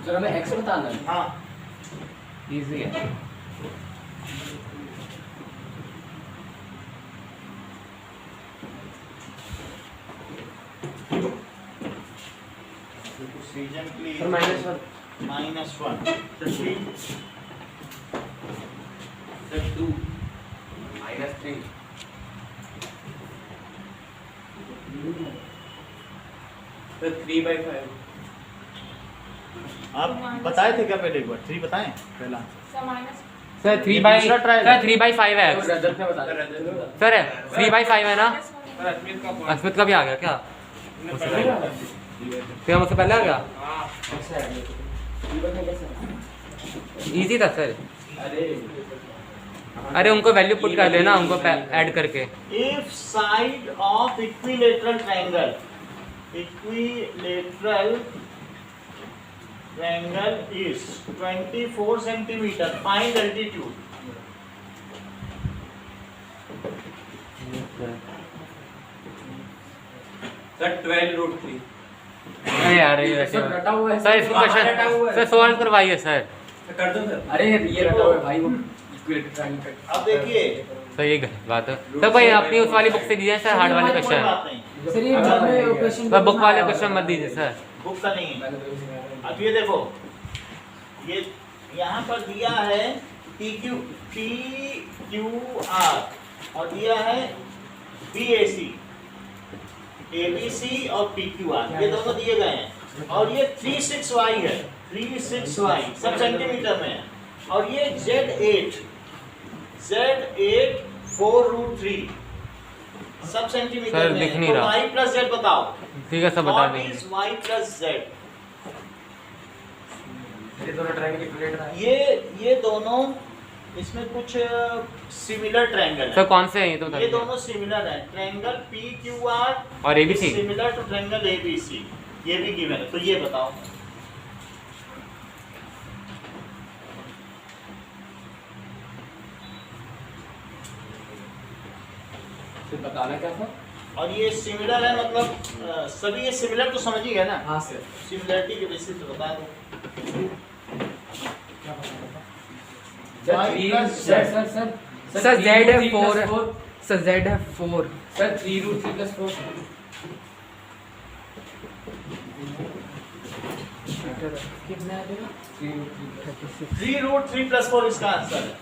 सर हमें एक्स बताना है। हाँ, इजी है। सीजन के लिए सर -1 -1, तो ठीक। Sir 2 -3 sir 3/5। आप बताए थे क्या पहले? एक बार 3 बताएं पहला। सर ये दूसरा trial है। 3/5 है। रजत ने बता दिया। सर 3/5 है ना? अस्मित का भी आ गया क्या? फिर मुझसे पहले आ गया? इजी था सर। अरे उनको वैल्यू पुट कर देना, उनको ऐड करके। If side of equilateral triangle is 24 centimeter, find altitude. Sir 12√3। अरे यार ये सब रटा हुआ है सर, इसको क्वेश्चन सर सॉल्व करवाइए सर। कर दो सर। अरे ये रटा हुआ है भाई, वो इक्विलेटरल ट्रायंगल। अब देखिए सर ये गलत बात है सर। भाई अपनी उस वाली बुक से दीजिए सर, हार्ड वाले कोई क्वेश्चन। बात नहीं, सर ये बुक में क्वेश्चन सर बुक वाले क्वेश्चन मत दीजिए सर। बुक का नहीं है। अब ये देखो, ये यहाँ पर दिया है PQR और दिया है BAC, ABC और PQR, ये दोनों दिए गए हैं। और ये 36Y है, 36Y सब सेंटीमीटर में है। और ये Z8 4√3 सब सेंटीमीटर सर, में दिख है। नहीं तो रहा। Y प्लस Z बताओ, ठीक है सर, बता What देंगे। is Y plus Z? ये दोनों ट्रायंगल इक्विलेटरल है। ये दोनों इसमें कुछ सिमिलर ट्रायंगल सर है। कौन से हैं ये तो बता ये दीजिए। दोनों सिमिलर है। ट्रायंगल PQR और ABC? Similar to triangle ABC, ये भी गिवन है। तो ये बताओ, फिर बताना क्या था? और ये सिमिलर है मतलब सभी ये सिमिलर तो समझ ही गए ना। हाँ सर। सिमिलरिटी के बेसिस पे बता दो। सर Z है 4, सर Z है 4। सर 3√3 + 4। कितना आ जाएगा? 3√3 + 4 इसका आंसर है।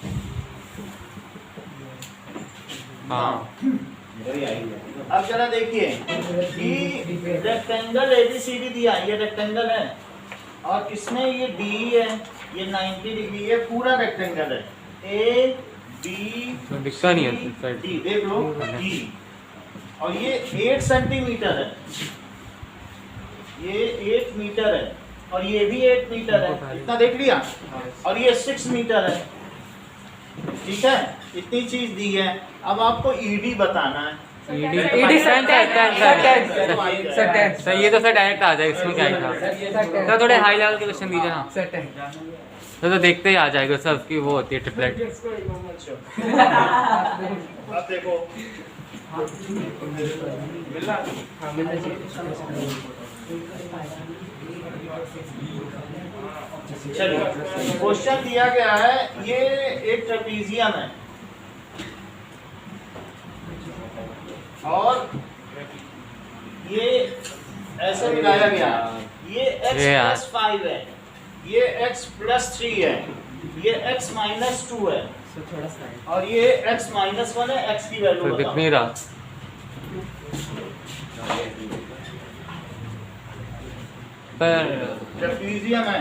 हाँ अब जरा देखिए कि रेक्टेंगल ABCD दिया है, ये रेक्टेंगल है और इसमें ये DE है, ये 90 डिग्री, ये पूरा रेक्टेंगल है। A B दिखता नहीं है सर। D, देख लो D, और ये 8 सेंटीमीटर है, ये 8 मीटर है और ये भी 8 मीटर है। इतना देख लिया। और ये 6 मीटर है। ठीक है, इतनी चीज दी है। अब आपको ED बताना है। ED सर सर ये तो सर डायरेक्ट आ जाएगा, इसमें क्या था सर? थोड़े हाई लेवल के क्वेश्चन दीजिए ना सेट है। सर। तो देखते ही आ जाएगा सर, उसकी वो होती है ट्रिपलेट। अब देखो, हाँ मिलना चाहिए। चलिए क्वेश्चन दिया गया है, ये एक ट्रेपीजियम है और ये ऐसे मिलाया गया है। ये x + 5 है, ये x + 3 है, ये x - 2 है थोड़ा सा और ये x - 1 है। x की वैल्यू तो दिख बताओ। नहीं रहा पर ट्रेपीजियम है।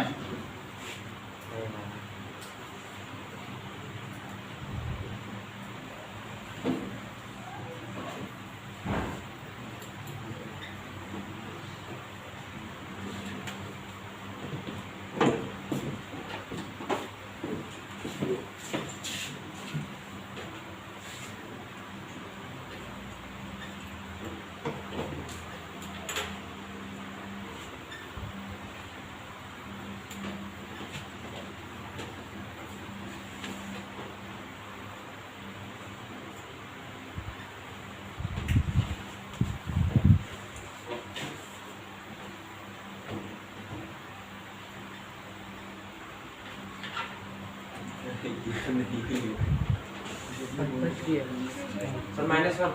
सर -1।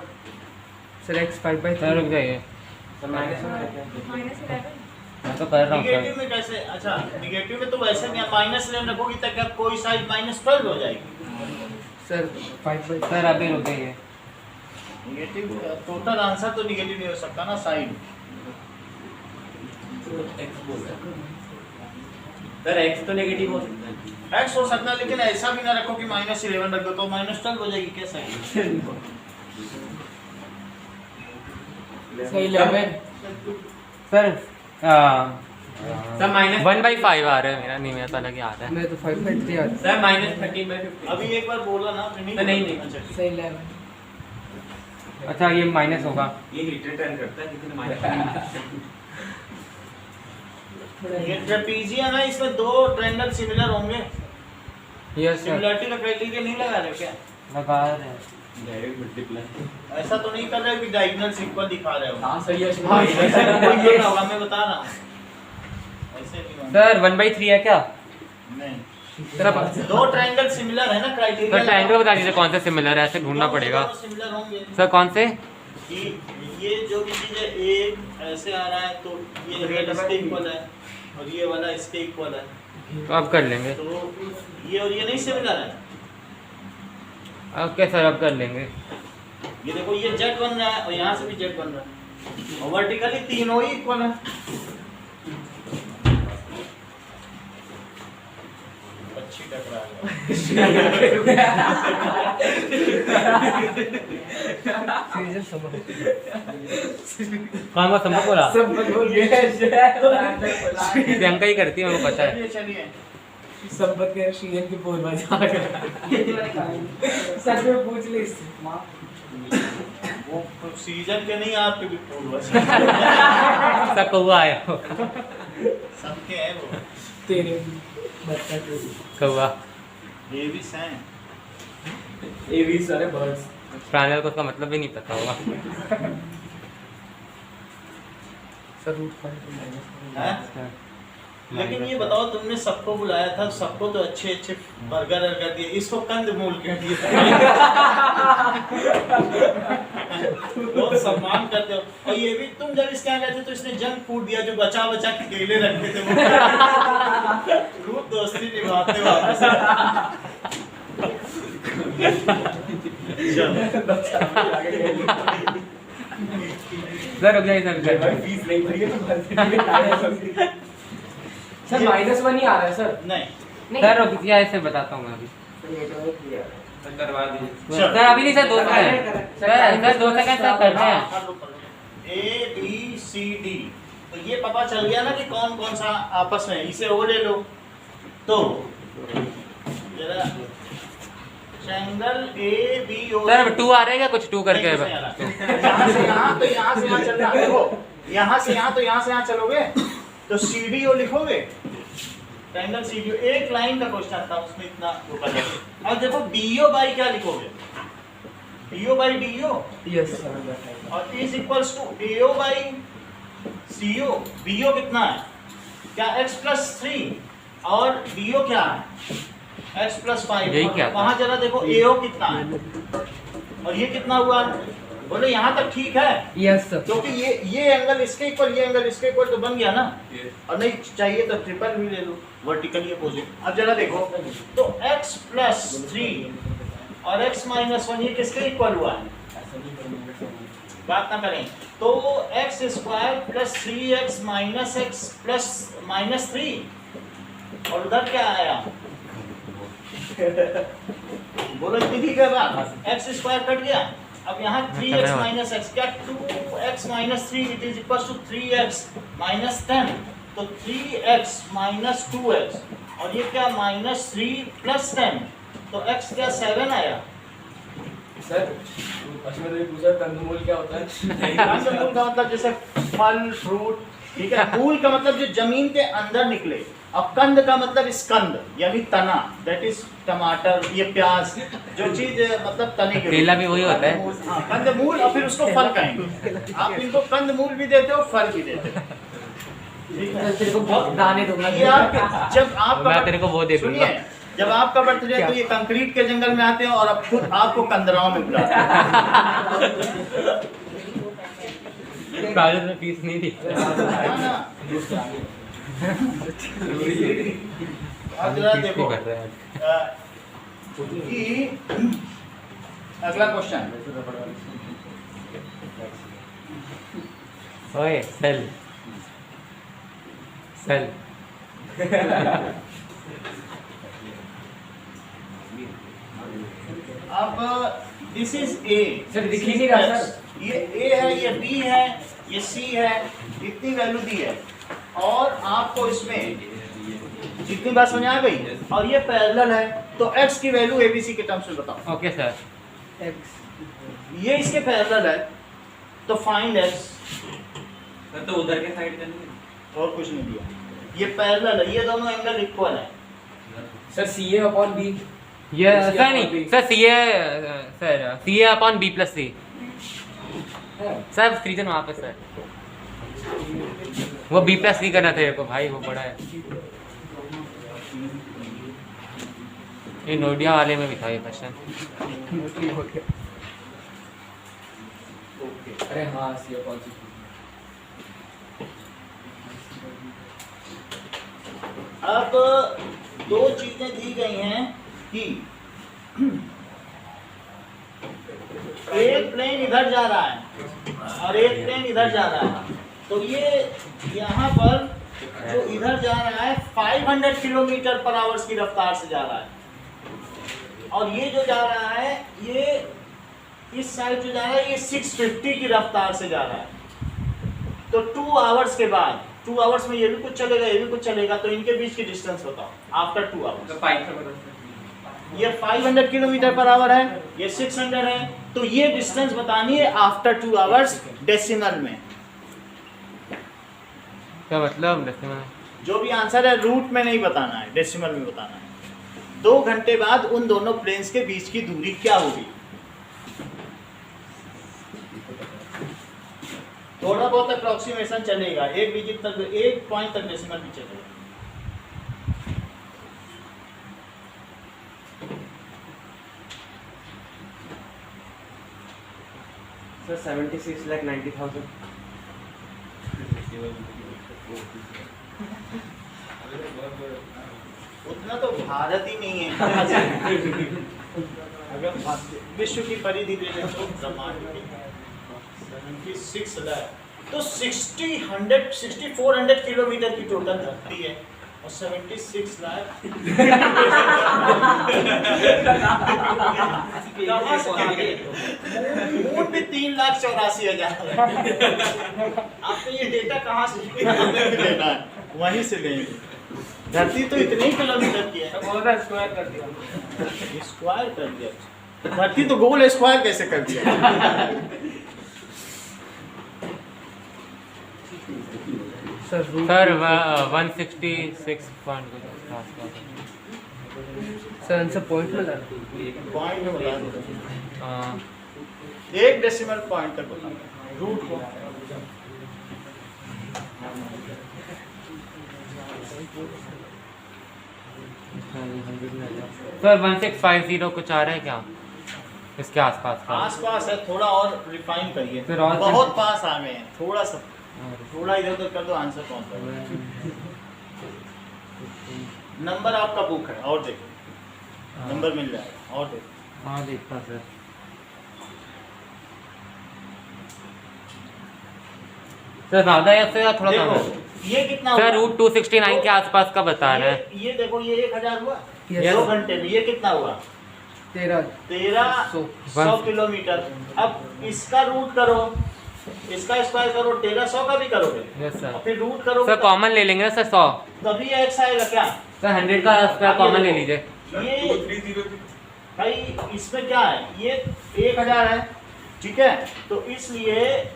Sir x 5/3। सर रुक जाइए, सर -1 मैं तो कर रहा हूँ निगेटिव सर। में कैसे? अच्छा निगेटिव में तो वैसे नहीं, -11 रखोगी तक क्या कोई साइड -12 हो जाएगी। सर 5/3। सर अभी रुक जाइए, निगेटिव टोटल आंसर तो निगेटिव नहीं हो सकता ना साइड। सर x तो नेगेटिव हो सकता है। x हो सकता है, लेकिन ऐसा भी ना रखो कि -11 रख दो तो -12 हो जाएगी कैसे? सर 11 सर सर माइनस 1/5 आ रहा है मेरा, नहीं मेरा तो अलग ही आ रहा है। मैं तो 5.3 आ सर -13/50 अभी एक बार बोला ना फिर नहीं, नहीं। अच्छा, सर 11 अच्छा ये माइनस होगा। ये हीटर टर्न करता है लेकिन माइनस ये ट्रेपीजियम है, इसमें दो ट्रायंगल सिमिलर होंगे। यस सर, सिमिलरिटी का क्राइटेरिया नहीं लगा रहे क्या? लगा रहे हैं। Direct multiply. ऐसा तो नहीं कर रहे कि डायगोनल इक्वल दिखा रहे हो। हाँ सही है ऐसा कोई कर रहा होगा, मैं बता रहा हूँ। ऐसे नहीं होगा। सर 1/3 है क्या? नहीं, सर अब दो ट्रायंगल सिमिलर है ना, क्राइटेरिया। सर ट्रायंगल बता दीजिए कौन से सिमिलर है, ऐसे ढूंढना पड़ेगा। सिमिलर होंगे सर कौन से? कि ये जो भी चीज है एक ऐसे आ रहा है तो ये रेड इसके इक्वल है और ये वाला इसके इक्वल है, तो अब कर लेंगे। तो ये और ये नहीं सिमिलर है। ओके सर, अब कर लेंगे। ये देखो ये जेट बन रहा है और यहाँ से भी जेट बन रहा है और वर्टिकली तीनों ही इक्वल है। अच्छी टकरा कौन संभव बोला? सब बोल प्रियंका ही करती है, मेरे को पता है। चलिए चलिए संपत के शीएन की पूर्वा जाकर सच में पूछ ले इससे वो सीजन के नहीं, आपके भी पूर्वज सब कौआ आया हो। सबके हैं वो। तेरे बच्चा तेरी कौआ ये भी हैं। ये भी सारे बर्ड्स प्राणियों को उसका मतलब भी नहीं पता होगा। सर रूट 5 हैं? लेकिन ये बताओ, तुमने सबको बुलाया था, सबको तो अच्छे अच्छे बर्गर वर्गर दिए, इसको कंदमूल कह दिया। बहुत सम्मान करते हो। और ये भी तुम जब इसके यहाँ गए थे तो इसने जंक फूड दिया, जो बचा बचा के केले रखे थे वो खूब दोस्ती निभाते वापस। सर रुक जाइए सर। फीस नहीं भरी है तो सर -1 ही आ रहा है सर। नहीं सर रुक जाइए, ऐसे बताता हूँ मैं अभी। करवा दीजिए। सर अभी नहीं sir, 2 second sir 2 second sir कर रहे हैं। A B C D, तो ये पता चल गया ना कि कौन कौन सा आपस में, इसे वो ले लो। तो जरा triangle A B O sir 2 आ रहे हैं क्या? कुछ 2 करके यहाँ से यहाँ तो यहाँ से यहाँ चलना। देखो यहाँ से यहाँ तो यहाँ से यहाँ चलोगे तो CDO लिखोगे, ट्रायंगल CDO। एक लाइन का क्वेश्चन था उसमें इतना वो कर दिया। अब देखो BO बाई क्या लिखोगे? BO बाई DO यस और is equals to AO by CO। BO कितना है? क्या x प्लस 3 और DO क्या है? x plus 5। यही क्या था? वहाँ जरा देखो AO कितना है और ये कितना हुआ? बोले यहाँ तक ठीक है, यस सर। क्योंकि ये एंगल इसके इक्वल, ये एंगल इसके इक्वल तो बन गया ना। और नहीं चाहिए तो ट्रिपल भी ले लो, वर्टिकली अपोजिट। अब जरा देखो तो x प्लस 3 और x माइनस 1 ये किसके इक्वल हुआ है? बात ना करें तो x square plus 3x minus x plus -3 और उधर क्या आया? बोलो इतनी ठीक है बात। x स्क्वायर कट गया, अब यहाँ 3x माइनस x, क्या 2x minus 3 it is equal to 3x minus 10, तो 3x माइनस 2x और ये क्या -3 प्लस 10, तो x क्या 7 आया। सर अच्छा मैंने पूछा कंदमूल क्या होता है? कंदमूल का मतलब जैसे फल फ्रूट, ठीक है। मूल का मतलब जो जमीन के अंदर निकले, और कंद का मतलब स्कंद यानी तना, दैट इज टमाटर, ये प्याज, जो चीज मतलब तने के। केला भी वही होता है। हाँ, कंदमूल, और फिर उसको फल कहेंगे। आप इनको कंदमूल भी देते हो, फल भी देते हो। तेरे को बहुत दाने दूंगा। ये आप जब आपका मैं तेरे को वो दे दूंगा। सुनिए, जब आपका बर्थडे है तो ये कंक्रीट के जंगल में आते हैं और अब खुद आपको कंदराओं में बुलाते हैं। कॉलेज में फीस नहीं थी। अब जरा देखो कर रहे हैं। कि अगला क्वेश्चन, ओए सेल सेल अब दिस इज ए। सर दिख ही नहीं रहा सर। ये ए है, ये बी है, ये C है, इतनी वैल्यू दी है और आपको इसमें जितनी बात समझ आ गई और ये पैरेलल है तो x की वैल्यू ABC के टर्म्स में बताओ। Okay sir. ये इसके पैरेलल है तो फाइंड x। तो उधर के साइड करनी और कुछ नहीं दिया, ये पैरेलल है, ये दोनों एंगल इक्वल है। Sir CA upon B। ये सर नहीं sir CA upon B plus C sir reason वहाँ पे सर वो B प्लस C करना था को भाई, वो बड़ा है। ये नोडिया वाले में भी था ये क्वेश्चन। अरे हाँ CA upon C। अब दो चीजें दी गई हैं कि एक प्लेन इधर जा रहा है और एक प्लेन इधर जा रहा है, तो ये यहाँ पर जो इधर जा रहा है 500 किलोमीटर पर आवर्स की रफ्तार से जा रहा है और ये जो जा रहा है ये इस साइड जो जा रहा है ये 650 की रफ्तार से जा रहा है। तो 2 आवर्स के बाद, 2 आवर्स में ये भी कुछ चलेगा ये भी कुछ चलेगा, तो इनके बीच की डिस्टेंस बताओ आफ्टर 2 आवर्स। ये 500 किलोमीटर पर आवर है, ये 600 है, तो ये डिस्टेंस बतानी है आफ्टर 2 आवर्स डेसिमल में। क्या मतलब डेसिमल? जो भी आंसर है रूट में नहीं बताना है, डेसिमल में बताना है। 2 घंटे बाद उन दोनों प्लेन्स के बीच की दूरी क्या होगी? थोड़ा बहुत अप्रोक्सीमेशन चलेगा, एक डिजिट तक, एक पॉइंट तक डेसिमल भी चलेगा। सर 76,90,000। उतना तो भारत ही नहीं है। अगर विश्व की परिधि ले लें तो ब्रह्मांड की 76 लाख, तो 6400 किलोमीटर की टोटल धरती है और 76 लाख मून भी 3,84,000। आपको ये डेटा कहाँ से लेना है? वहीं से लेंगे। धरती तो इतने किलोमीटर की है, स्क्वायर कर दिया। स्क्वायर कर दिया। धरती तो गोल है, स्क्वायर कैसे कर दिया? सर 166 पॉइंट कुछ आसपास। सर आंसर पॉइंट में लाना। पॉइंट में बता दो, हाँ, 1 डेसिमल पॉइंट तक बता दो रूट को। सर 1650 कुछ आ रहा है क्या इसके आसपास का? आसपास है, थोड़ा और रिफाइन करिए। फिर और बहुत पास आ गए हैं, थोड़ा सा, थोड़ा इधर उधर कर दो, आंसर पहुंच जाएगा। नंबर आपका बुक है और देखो, नंबर मिल जाएगा और देखो। हाँ देखता सर। सर ज़्यादा है या थोड़ा कम है? देखो ये कितना सर हुआ? रूट 269 के आसपास का बता रहा है। ये देखो ये 1000 हुआ Yes. 2 घंटे में, ये कितना हुआ? 1300 किलोमीटर। अब इसका रूट करो, इसका स्क्वायर करो, 1300 का भी करोगे यस और सर। फिर रूट करोगे सर कॉमन ले लेंगे ना सर 100। तभी x आएगा क्या? सर 100 का स्क्वायर कॉमन ले लीजिए। ये भाई इसमें क्या है, ये 1000 है, ठीक है, तो इसलिए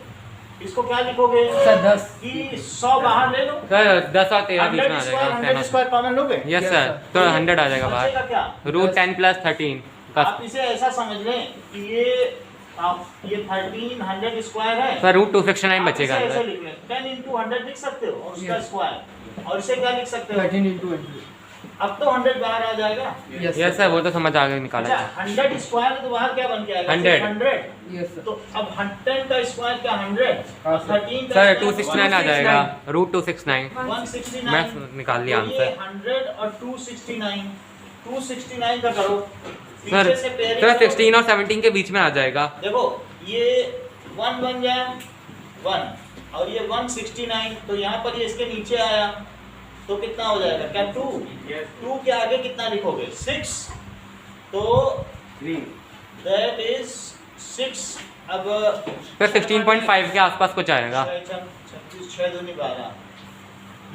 इसको क्या लिखोगे सर 10। कि 100 बाहर ले लो, सर 10 और 13 बीच में आ 100 जाएगा। स्क्वायर कॉमन लोगे, यस सर, तो 100 आ जाएगा बचेगा बाहर। क्या? रूट 10 प्लस 13 आप इसे ऐसा समझ लें कि ये आप ये 1300 स्क्वायर है, सर रूट 269 आप बचेगा इसे ऐसे अंदर। लिख लें 10 into 100 लिख सकते हो और उसका स्क्वायर, और इसे क्या लिख सकते हो? 13 into 100। अब तो 100 बाहर आ जाएगा। यस सर, वो तो समझ आ गया, निकाला अच्छा 100 स्क्वायर है तो बाहर क्या बन के आएगा? 100। 100। Yes sir. तो अब 10 का स्क्वायर क्या 100 और 13 का सर स्क्वायर 269 आ जाएगा, रूट 269। 169। मैं निकाल लिया तो ये आंसर। 100 और 269 का करो, सर पीछे से pairing सर करो। 16 और 17 के बीच में आ जाएगा। देखो ये 1 बन गया 1 और ये 169, तो यहाँ पर ये इसके नीचे आया तो कितना हो जाएगा? क्या 2? 2 के आगे कितना लिखोगे? 6, तो दैट इज 6 अब सर 16.5 के आसपास कुछ आएगा। 6 दूनी 12,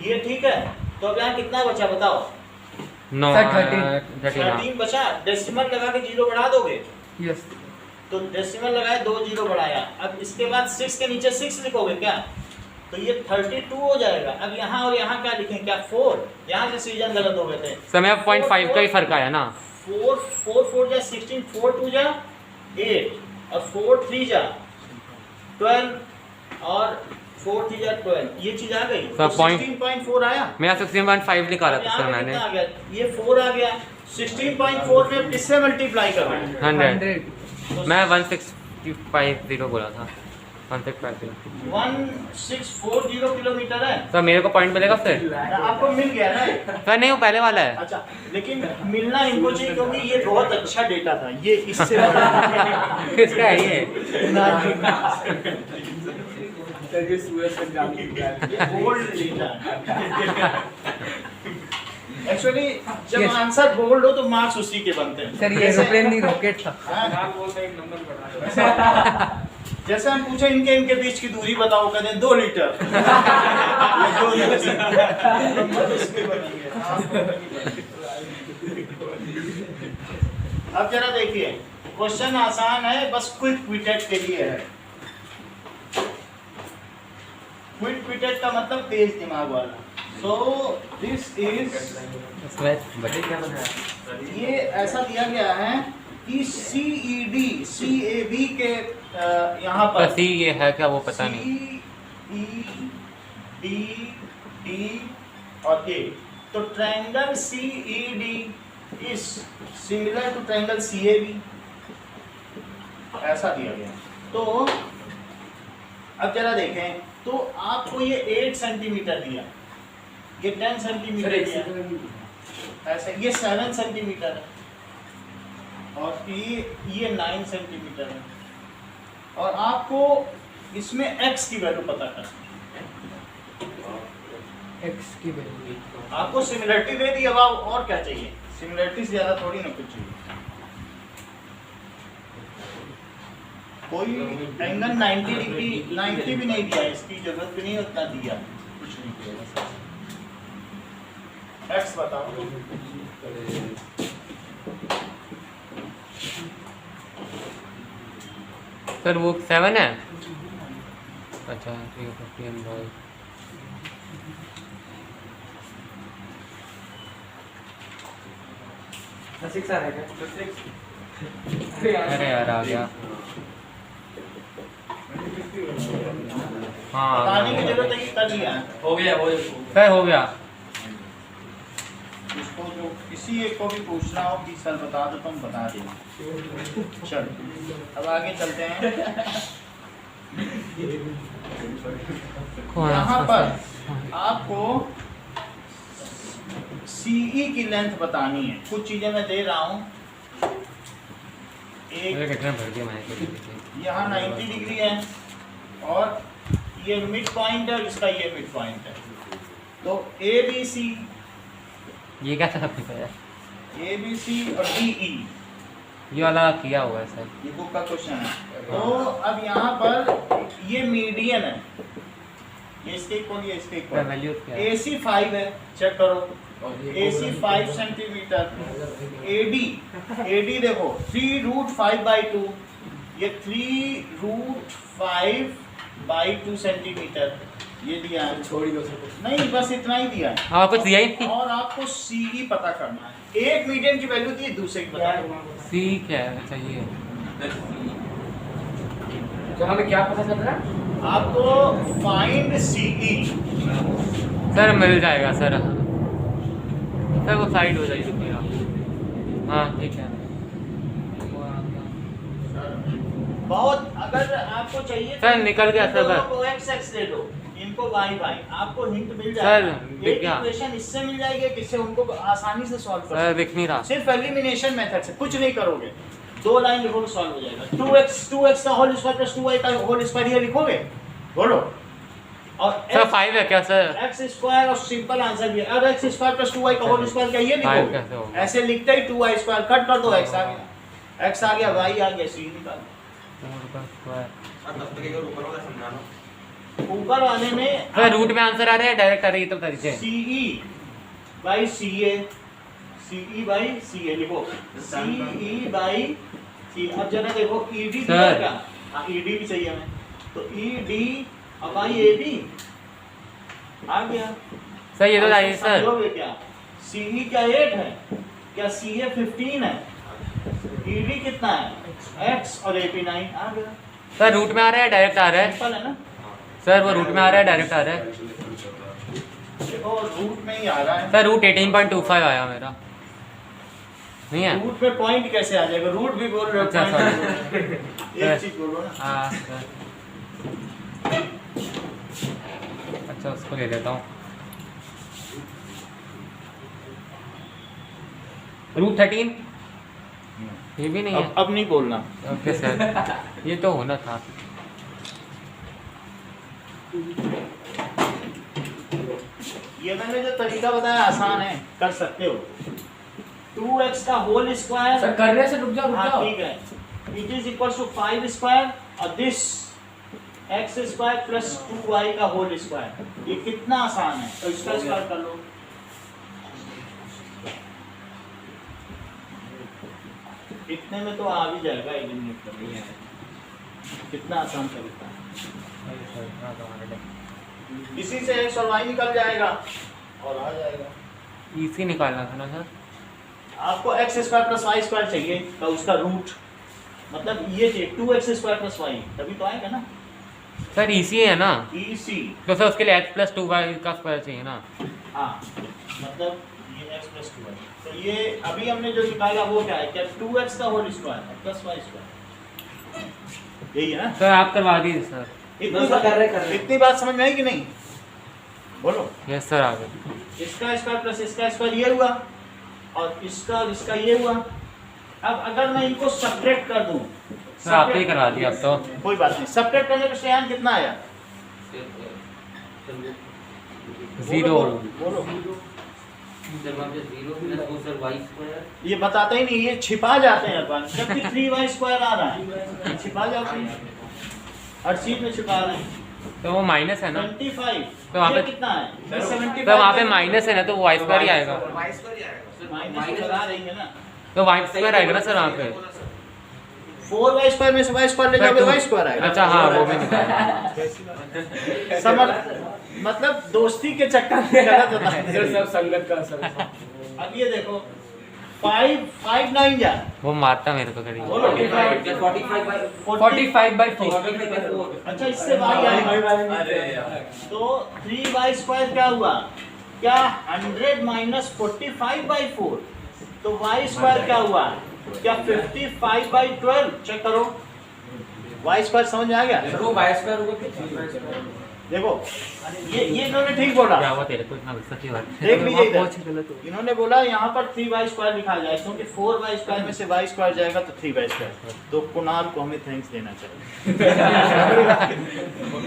ये ठीक है। तो अब यहाँ कितना बचा बताओ? नो सर, 13 13 बचा। डेसिमल लगा के 0 बढ़ा दोगे, यस तो डेसिमल लगाए 2 0 बढ़ाया। अब इसके बाद 6 के नीचे 6 लिखोगे क्या? तो ये 32 हो जाएगा। अब यहाँ और यहाँ क्या लिखें? क्या 4? यहाँ से सीजन गलत हो गए थे। समय 0.5 का ही फर्क आया ना। 4 4 जा 16, 4 2 जा 8 और 4 3 जा 12 और 4 3 जा 12। ये चीज आ गई। सर, तो 16.4 आया। मेरा 16.5 निकाला था सर मैंने। आ गया, ये 4 आ गया। 16.4 में किससे मल्टीप्लाई कर रहे हैं? 100 मैं 1650 बोला था। 1650 1640 किलोमीटर है। सर मेरे को पॉइंट मिलेगा सर? आपको मिल गया ना? सर नहीं, वो पहले वाला है। अच्छा, लेकिन मिलना इनको चाहिए क्योंकि ये बहुत अच्छा डेटा था। ये इससे किसका है ये? सर ये सूरज तक जाने की बोल्ड डेटा। एक्चुअली जब आंसर बोल्ड हो तो मार्क्स उसी के बनते हैं। सर ये एरोप्लेन नहीं रॉकेट था। जैसे हम पूछे इनके बीच की दूरी बताओ, कहते हैं 2 लीटर। ये 2 लीटर इसके बनेंगे। अब जरा देखिए, क्वेश्चन आसान है, बस क्विक क्विटेड के लिए है। क्विक क्विटेड का मतलब तेज दिमाग वाला। सो दिस इज, इसमें बचे क्या बनाया? ये ऐसा दिया गया है कि CED CAB के यहाँ पर सी ये है क्या वो पता नहीं। CED D और A, तो triangle CED is similar to triangle CAB, ऐसा दिया गया। तो अब जरा देखें, तो आपको ये 8 सेंटीमीटर दिया, ये 10 सेंटीमीटर दिया, ऐसे ये 7 सेंटीमीटर है और ये 9 सेंटीमीटर है। और आपको इसमें x की वैल्यू पता करनी है। x की वैल्यू आपको सिमिलरिटी दे दी, अब आप और क्या चाहिए? सिमिलरिटी से ज्यादा थोड़ी ना कुछ चाहिए। कोई एंगल 90 डिग्री 90 भी नहीं दिया, इसकी जरूरत भी नहीं उतना दिया, कुछ नहीं किया। x बताओ। सर वो 7 है। अच्छा ठीक है, 15 बाय सिक्स आ रहा है क्या? अरे यार आ गया। हाँ बताने की जरूरत है कि कर लिया है। हो गया सर हो गया। इसको जो किसी एक को भी पूछना हो कि सर बता दो तो हम बता देंगे। चलो अब आगे चलते हैं। यहाँ पर आपको CE की लेंथ बतानी है। कुछ चीजें मैं दे रहा हूँ। एक कितना भर दिया मैंने? यहाँ 90 डिग्री है और ये मिड पॉइंट है, इसका ये मिड पॉइंट है। तो ABC ये क्या था आपने बताया? ABC और DE ये वाला किया हुआ है सर। ये बुक का क्वेश्चन है। तो अब यहाँ पर ये मीडियन है, ये इसके इक्वल, ये इसके क्या इक्वल। वैल्यू क्या है? AC 5 है, चेक करो। AC 5 centimetre. AD देखो 3√5/2, ये 3√5/2 सेंटीमीटर ये दिया है। छोड़ी दो सर। नहीं, बस इतना ही दिया है। हाँ कुछ दिया ही नहीं। और आपको CE पता करना है। एक मीडियन की वैल्यू दी, दूसरे की बता दो। सी क्या है? अच्छा ये तो हमें क्या पता चल रहा है? आपको फाइंड CE। सर मिल जाएगा सर। सर वो साइड हो जाएगी मेरा। हाँ ठीक है। बहुत, अगर आपको चाहिए सर, निकल गया सर, बस। को x दे दो, इनको y, आपको हिंट मिल सर, जाएगा। दिख एक गया। इक्वेशन इससे मिल जाएगी जिससे उनको आसानी से सॉल्व कर सर दिख नहीं रहा। सिर्फ एलिमिनेशन मेथड से, कुछ नहीं करोगे। 2 लाइन लिखोगे, सॉल्व हो जाएगा। 2x का होल स्क्वायर प्लस 2y का होल स्क्वायर ये लिखोगे, बोलो। और सर 5 है क्या सर? x स्क्वायर और सिंपल आंसर भी है। अब x स्क्वायर प्लस 2y का होल स्क्वायर क्या ये 5 कैसे लिखोगे? होगा? ऐसे लिखते ही 2y स्क्वायर कट कर दो, x आ गया, y आ गया, c निकाल। ऊपर वाले में सर रूट में आंसर आ रहा है डायरेक्ट आ रही है तो बता दीजिए। CE by CA, CE by CA लिखो, CE बाई CA। अब जरा देखो ED दिया सर। क्या? हाँ ED भी चाहिए हमें, तो ED अब बाई AB आ गया। सर ये तो अब बताइए इसको सर। समझोगे क्या? CE क्या 8 है, क्या CA 15 है, ED कितना है X और AP 9 आ गया। सर रूट में आ रहा है डायरेक्ट आ रहा है। सिंपल है ना? सर वो रूट में आ रहा है डायरेक्ट आ रहा है। देखो रूट में ही आ रहा है। सर रूट 18.25 आया मेरा। नहीं है? रूट में पॉइंट कैसे आ जाएगा? रूट भी बोल रहे हो, अच्छा, point भी बोल रहे हो। एक चीज बोलो ना। हाँ सर। अच्छा उसको ले लेता हूँ। रूट 13 ये भी नहीं है। अब नहीं बोलना। ओके सर ये तो होना था। ये मैंने जो तरीका बताया आसान है, कर सकते हो। 2x का होल स्क्वायर, सर कर रहे हैं, सर रुक जाओ रुक हाँ जाओ। ठीक है, it is equal to 5 square और this x square plus 2y का होल स्क्वायर। ये कितना आसान है, तो इसका स्क्वायर कर लो। इतने में तो आ भी जाएगा, एलिमिनेट कर लिया है। कितना आसान तरीका है। इसी से x और y निकल जाएगा और आ जाएगा। इसी निकालना था ना सर। आपको x square plus y square चाहिए, तो उसका रूट मतलब ये चाहिए 2x स्क्वायर प्लस वाई, तभी तो आएगा ना। सर इसी है ना, EC, तो सर उसके लिए x प्लस 2y का स्क्वायर चाहिए ना। हाँ मतलब ये x प्लस 2y, तो ये अभी हमने जो निकाला वो क्या है, क्या 2x का whole square plus y square, यही है ना। सर आप करवा दीजिए सर। इतनी बस कर रहे हैं। इतनी बात समझ में आई कि नहीं? बोलो। यस सर आ गए। इसका स्क्वायर प्लस इसका स्क्वायर ये हुआ और इसका ये हुआ। अब अगर मैं इनको सब्ट्रैक्ट कर दूं, सर आप ही करवा दिए अब तो। कोई बात नहीं, सब्ट्रैक्ट करने पे श्रेयान कितना आया? 0। बोलो। ये बताते ही नहीं, ये छिपा जाते हैं अपन, जबकि 3y स्क्वायर आ रहा है, छिपा जाते हैं, हर चीज में छिपा रहे हैं। तो वो माइनस है ना, 25 तो वहाँ ये पे कितना है? 75 तो वहाँ पे माइनस है ना, तो वाई स्क्वायर ही आएगा। माइनस लगा देंगे ना, तो वाई स्क्वायर आएगा ना सर वहाँ पे। 4y स्क्वायर में से y स्क्वायर ले जाओगे, y स्क्वायर आएगा। अच्छा हाँ वो भी निकाल। समझ मतलब दोस्ती के चक्कर में गलत बता सर दिया। सब संगत का सर। अब ये देखो 5 9 जा वो मारता मेरे को करीब। बोलो 45/4। अच्छा इससे y आएगा, तो 3y स्क्वायर क्या हुआ? क्या 100 माइनस 45/4, तो y स्क्वायर क्या हुआ? क्या 55/12? चेक करो, y स्क्वायर समझ में आ गया? सर वो बाय स्क्वायर होगा कि 3y स्क्वायर? देखो ये इन्होंने ठीक बोला, क्या हुआ तेरे को इतना गुस्सा क्यों आ रहा है? देख लीजिए इधर। बहुत गलत हो इन्होंने बोला यहाँ पर 3y स्क्वायर लिखा जाए, क्योंकि 4y स्क्वायर में से y स्क्वायर जाएगा तो 3y स्क्वायर, तो कुणाल को हमें थैंक्स देना चाहिए।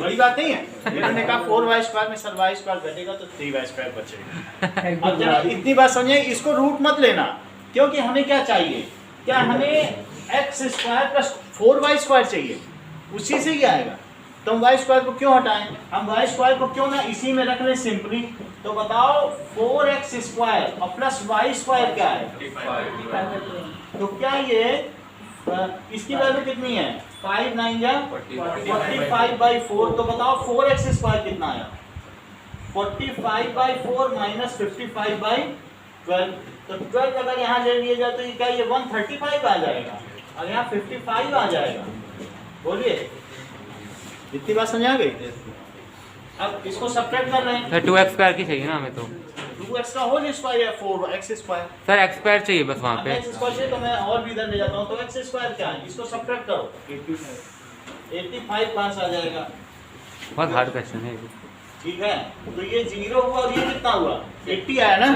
बड़ी बात नहीं है, इन्होंने कहा 4y स्क्वायर में सर y स्क्वायर घटेगा तो 3y स्क्वायर बचेगा। अब जरा इतनी बात समझिए, इसको रूट मत लेना, क्योंकि हमें क्या चाहिए, क्या हमें x square plus 4y square चाहिए, उसी से ही आएगा। तो हम y स्क्वायर को क्यों हटाएं, हम y स्क्वायर को क्यों ना इसी में रख लें सिंपली। तो बताओ 4x स्क्वायर और प्लस y स्क्वायर क्या है? तो क्या ये इसकी वैल्यू कितनी है? 5 9 या 45/4। तो बताओ 4x स्क्वायर कितना आया? 45/4 माइनस 55/12। तो 12 अगर यहाँ ले लिया जाए तो ये क्या, ये 135 आ जाएगा और यहाँ 55 आ जाएगा। बोलिए इतनी बात समझ आ गई? अब इसको सब्ट्रैक्ट कर रहे हैं, सर 2x स्क्वायर की चाहिए ना हमें तो। 2x का होल स्क्वायर या 4x square. Sir x square चाहिए बस वहाँ पे। x स्क्वायर चाहिए तो मैं और भी इधर ले जाता हूँ, तो x स्क्वायर क्या है, इसको सब्ट्रैक्ट करो, 85 पास आ जाएगा। बहुत हार्ड क्वेश्चन है ये। ठीक है, तो ये 0 हुआ और ये कितना हुआ? 80 आया ना,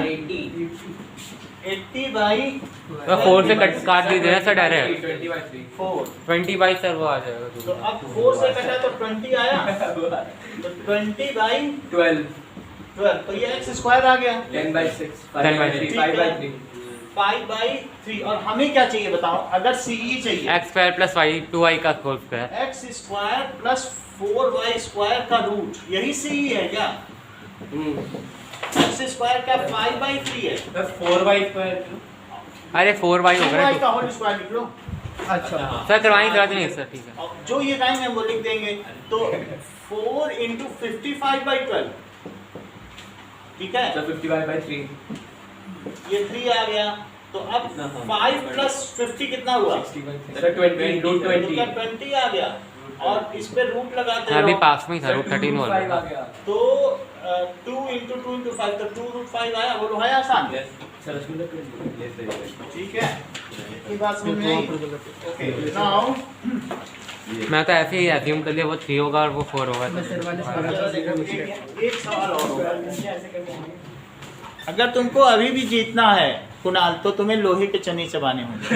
80 बाई तो 4 से काट दीजिए ना सर डायरेक्ट। 4। 20 सर वो आ जाएगा तो अब 4 से कटा तो 20 आया, तो 20/12, तो ये x स्क्वायर आ गया। 10/6 10/3 5/3 5/3 और हमें क्या चाहिए बताओ, अगर CE चाहिए x square plus Y 2y का whole square. x² plus 4y² का रूट, यही CE है क्या? x² क्या 5/3 है? सर 4y² अरे 4y होगा 2y का ना। होल स्क्वायर लिख लो। अच्छा सर करवाएंगे करा देंगे सर, ठीक है। और जो ये टाइम है वो लिख देंगे, तो 4 × 55/12, ठीक है, So 55/3. ये 3 आ गया। तो अब 5 + 50 कितना हुआ? 60/3. Sir 20. Root तो 20. क्या 20 आ गया, और इस पे रूट लगाते अभी हो पास में ही था, रूट 13 बोल Five रहा आ गया. तो 2 × 2 × 5 तो 2√5 आया, बोलो है आसान? Sir उसमें तो 20. Yes sir. ठीक है, ये बात समझ में आई? ओके नाउ मैं तो ऐसे ही एज्यूम कर लिया वो 3 होगा और वो 4 होगा। एक सवाल और होगा। अगर तुमको अभी भी जीतना है कुणाल, तो तुम्हें लोहे के चने चबाने होंगे।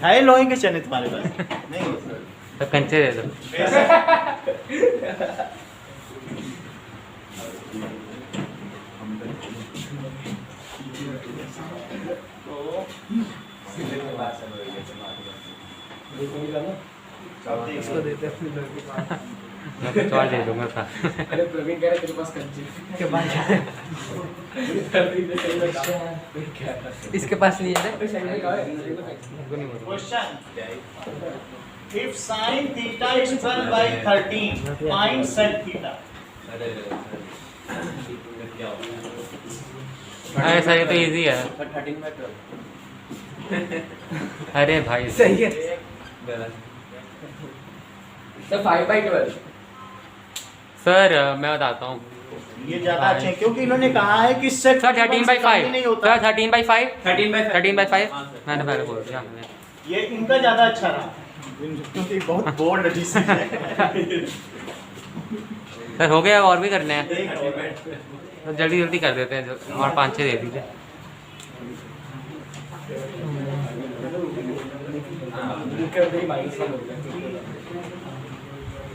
है लोहे के चने तुम्हारे पास? नहीं तो कंचे दे दो। इसको देते हैं अपनी लड़की को। मैं कुछ और दे दूंगा था। अरे प्रवीण कह रहा है तेरे पास कंचे. के बाद प्रवीण ने सही बताया. इसके पास नहीं है ना? Question, if sin theta is 12/13, find sec theta. अरे सर ये तो इजी है। 13/12. अरे भाई सही है। Sir 5/12. सर मैं बताता हूँ ये ज्यादा अच्छे हैं क्योंकि इन्होंने कहा है कि sec सर 13/5 नहीं होता। सर 13/5 13/5 हाँ, मैंने पहले बोल दिया। ये इनका ज्यादा अच्छा रहा क्योंकि बहुत बोल्ड डिसीजन है। सर हो गया, और भी करने हैं तो जल्दी जल्दी कर देते हैं और 5-6 दे दीजिए।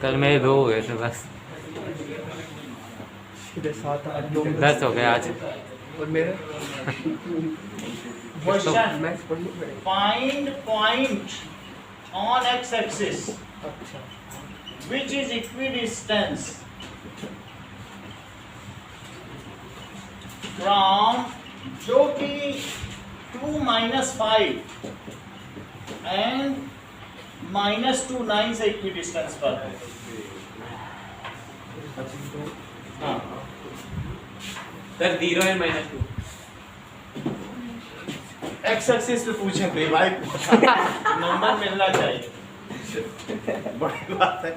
कल मेरे 2 हुए थे बस, सीधे 7-8 10 हो गए आज। और मेरे Question, मैथ्स पढ़नी पड़ेगी। find point on x-axis अच्छा which is equidistance from, जो कि 2 - 5 and -2 9 से equidistance पर है। हाँ, सर 0 and -2 x-axis पे पूछे थे भाई, नंबर मिलना चाहिए। बड़ी बात है,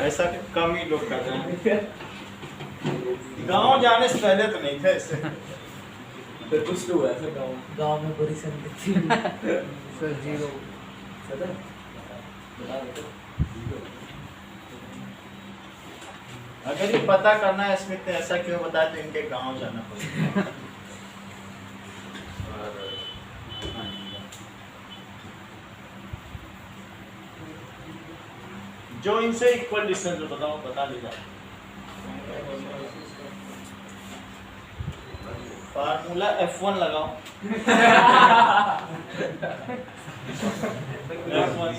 ऐसा कम ही लोग कर रहे हैं। गांव जाने से पहले तो नहीं थे ऐसे। Sir कुछ तो हुआ है सर गाँव. गांव में बुरी संगत थी। सर 0 सर अगर ये पता करना है स्मिथ ने ऐसा क्यों बताया, तो इनके गांव जाना पड़ेगा। जो इनसे इक्वल डिस्टेंस है, बताओ, बता दीजिए। फार्मूला F1 लगाओ। F1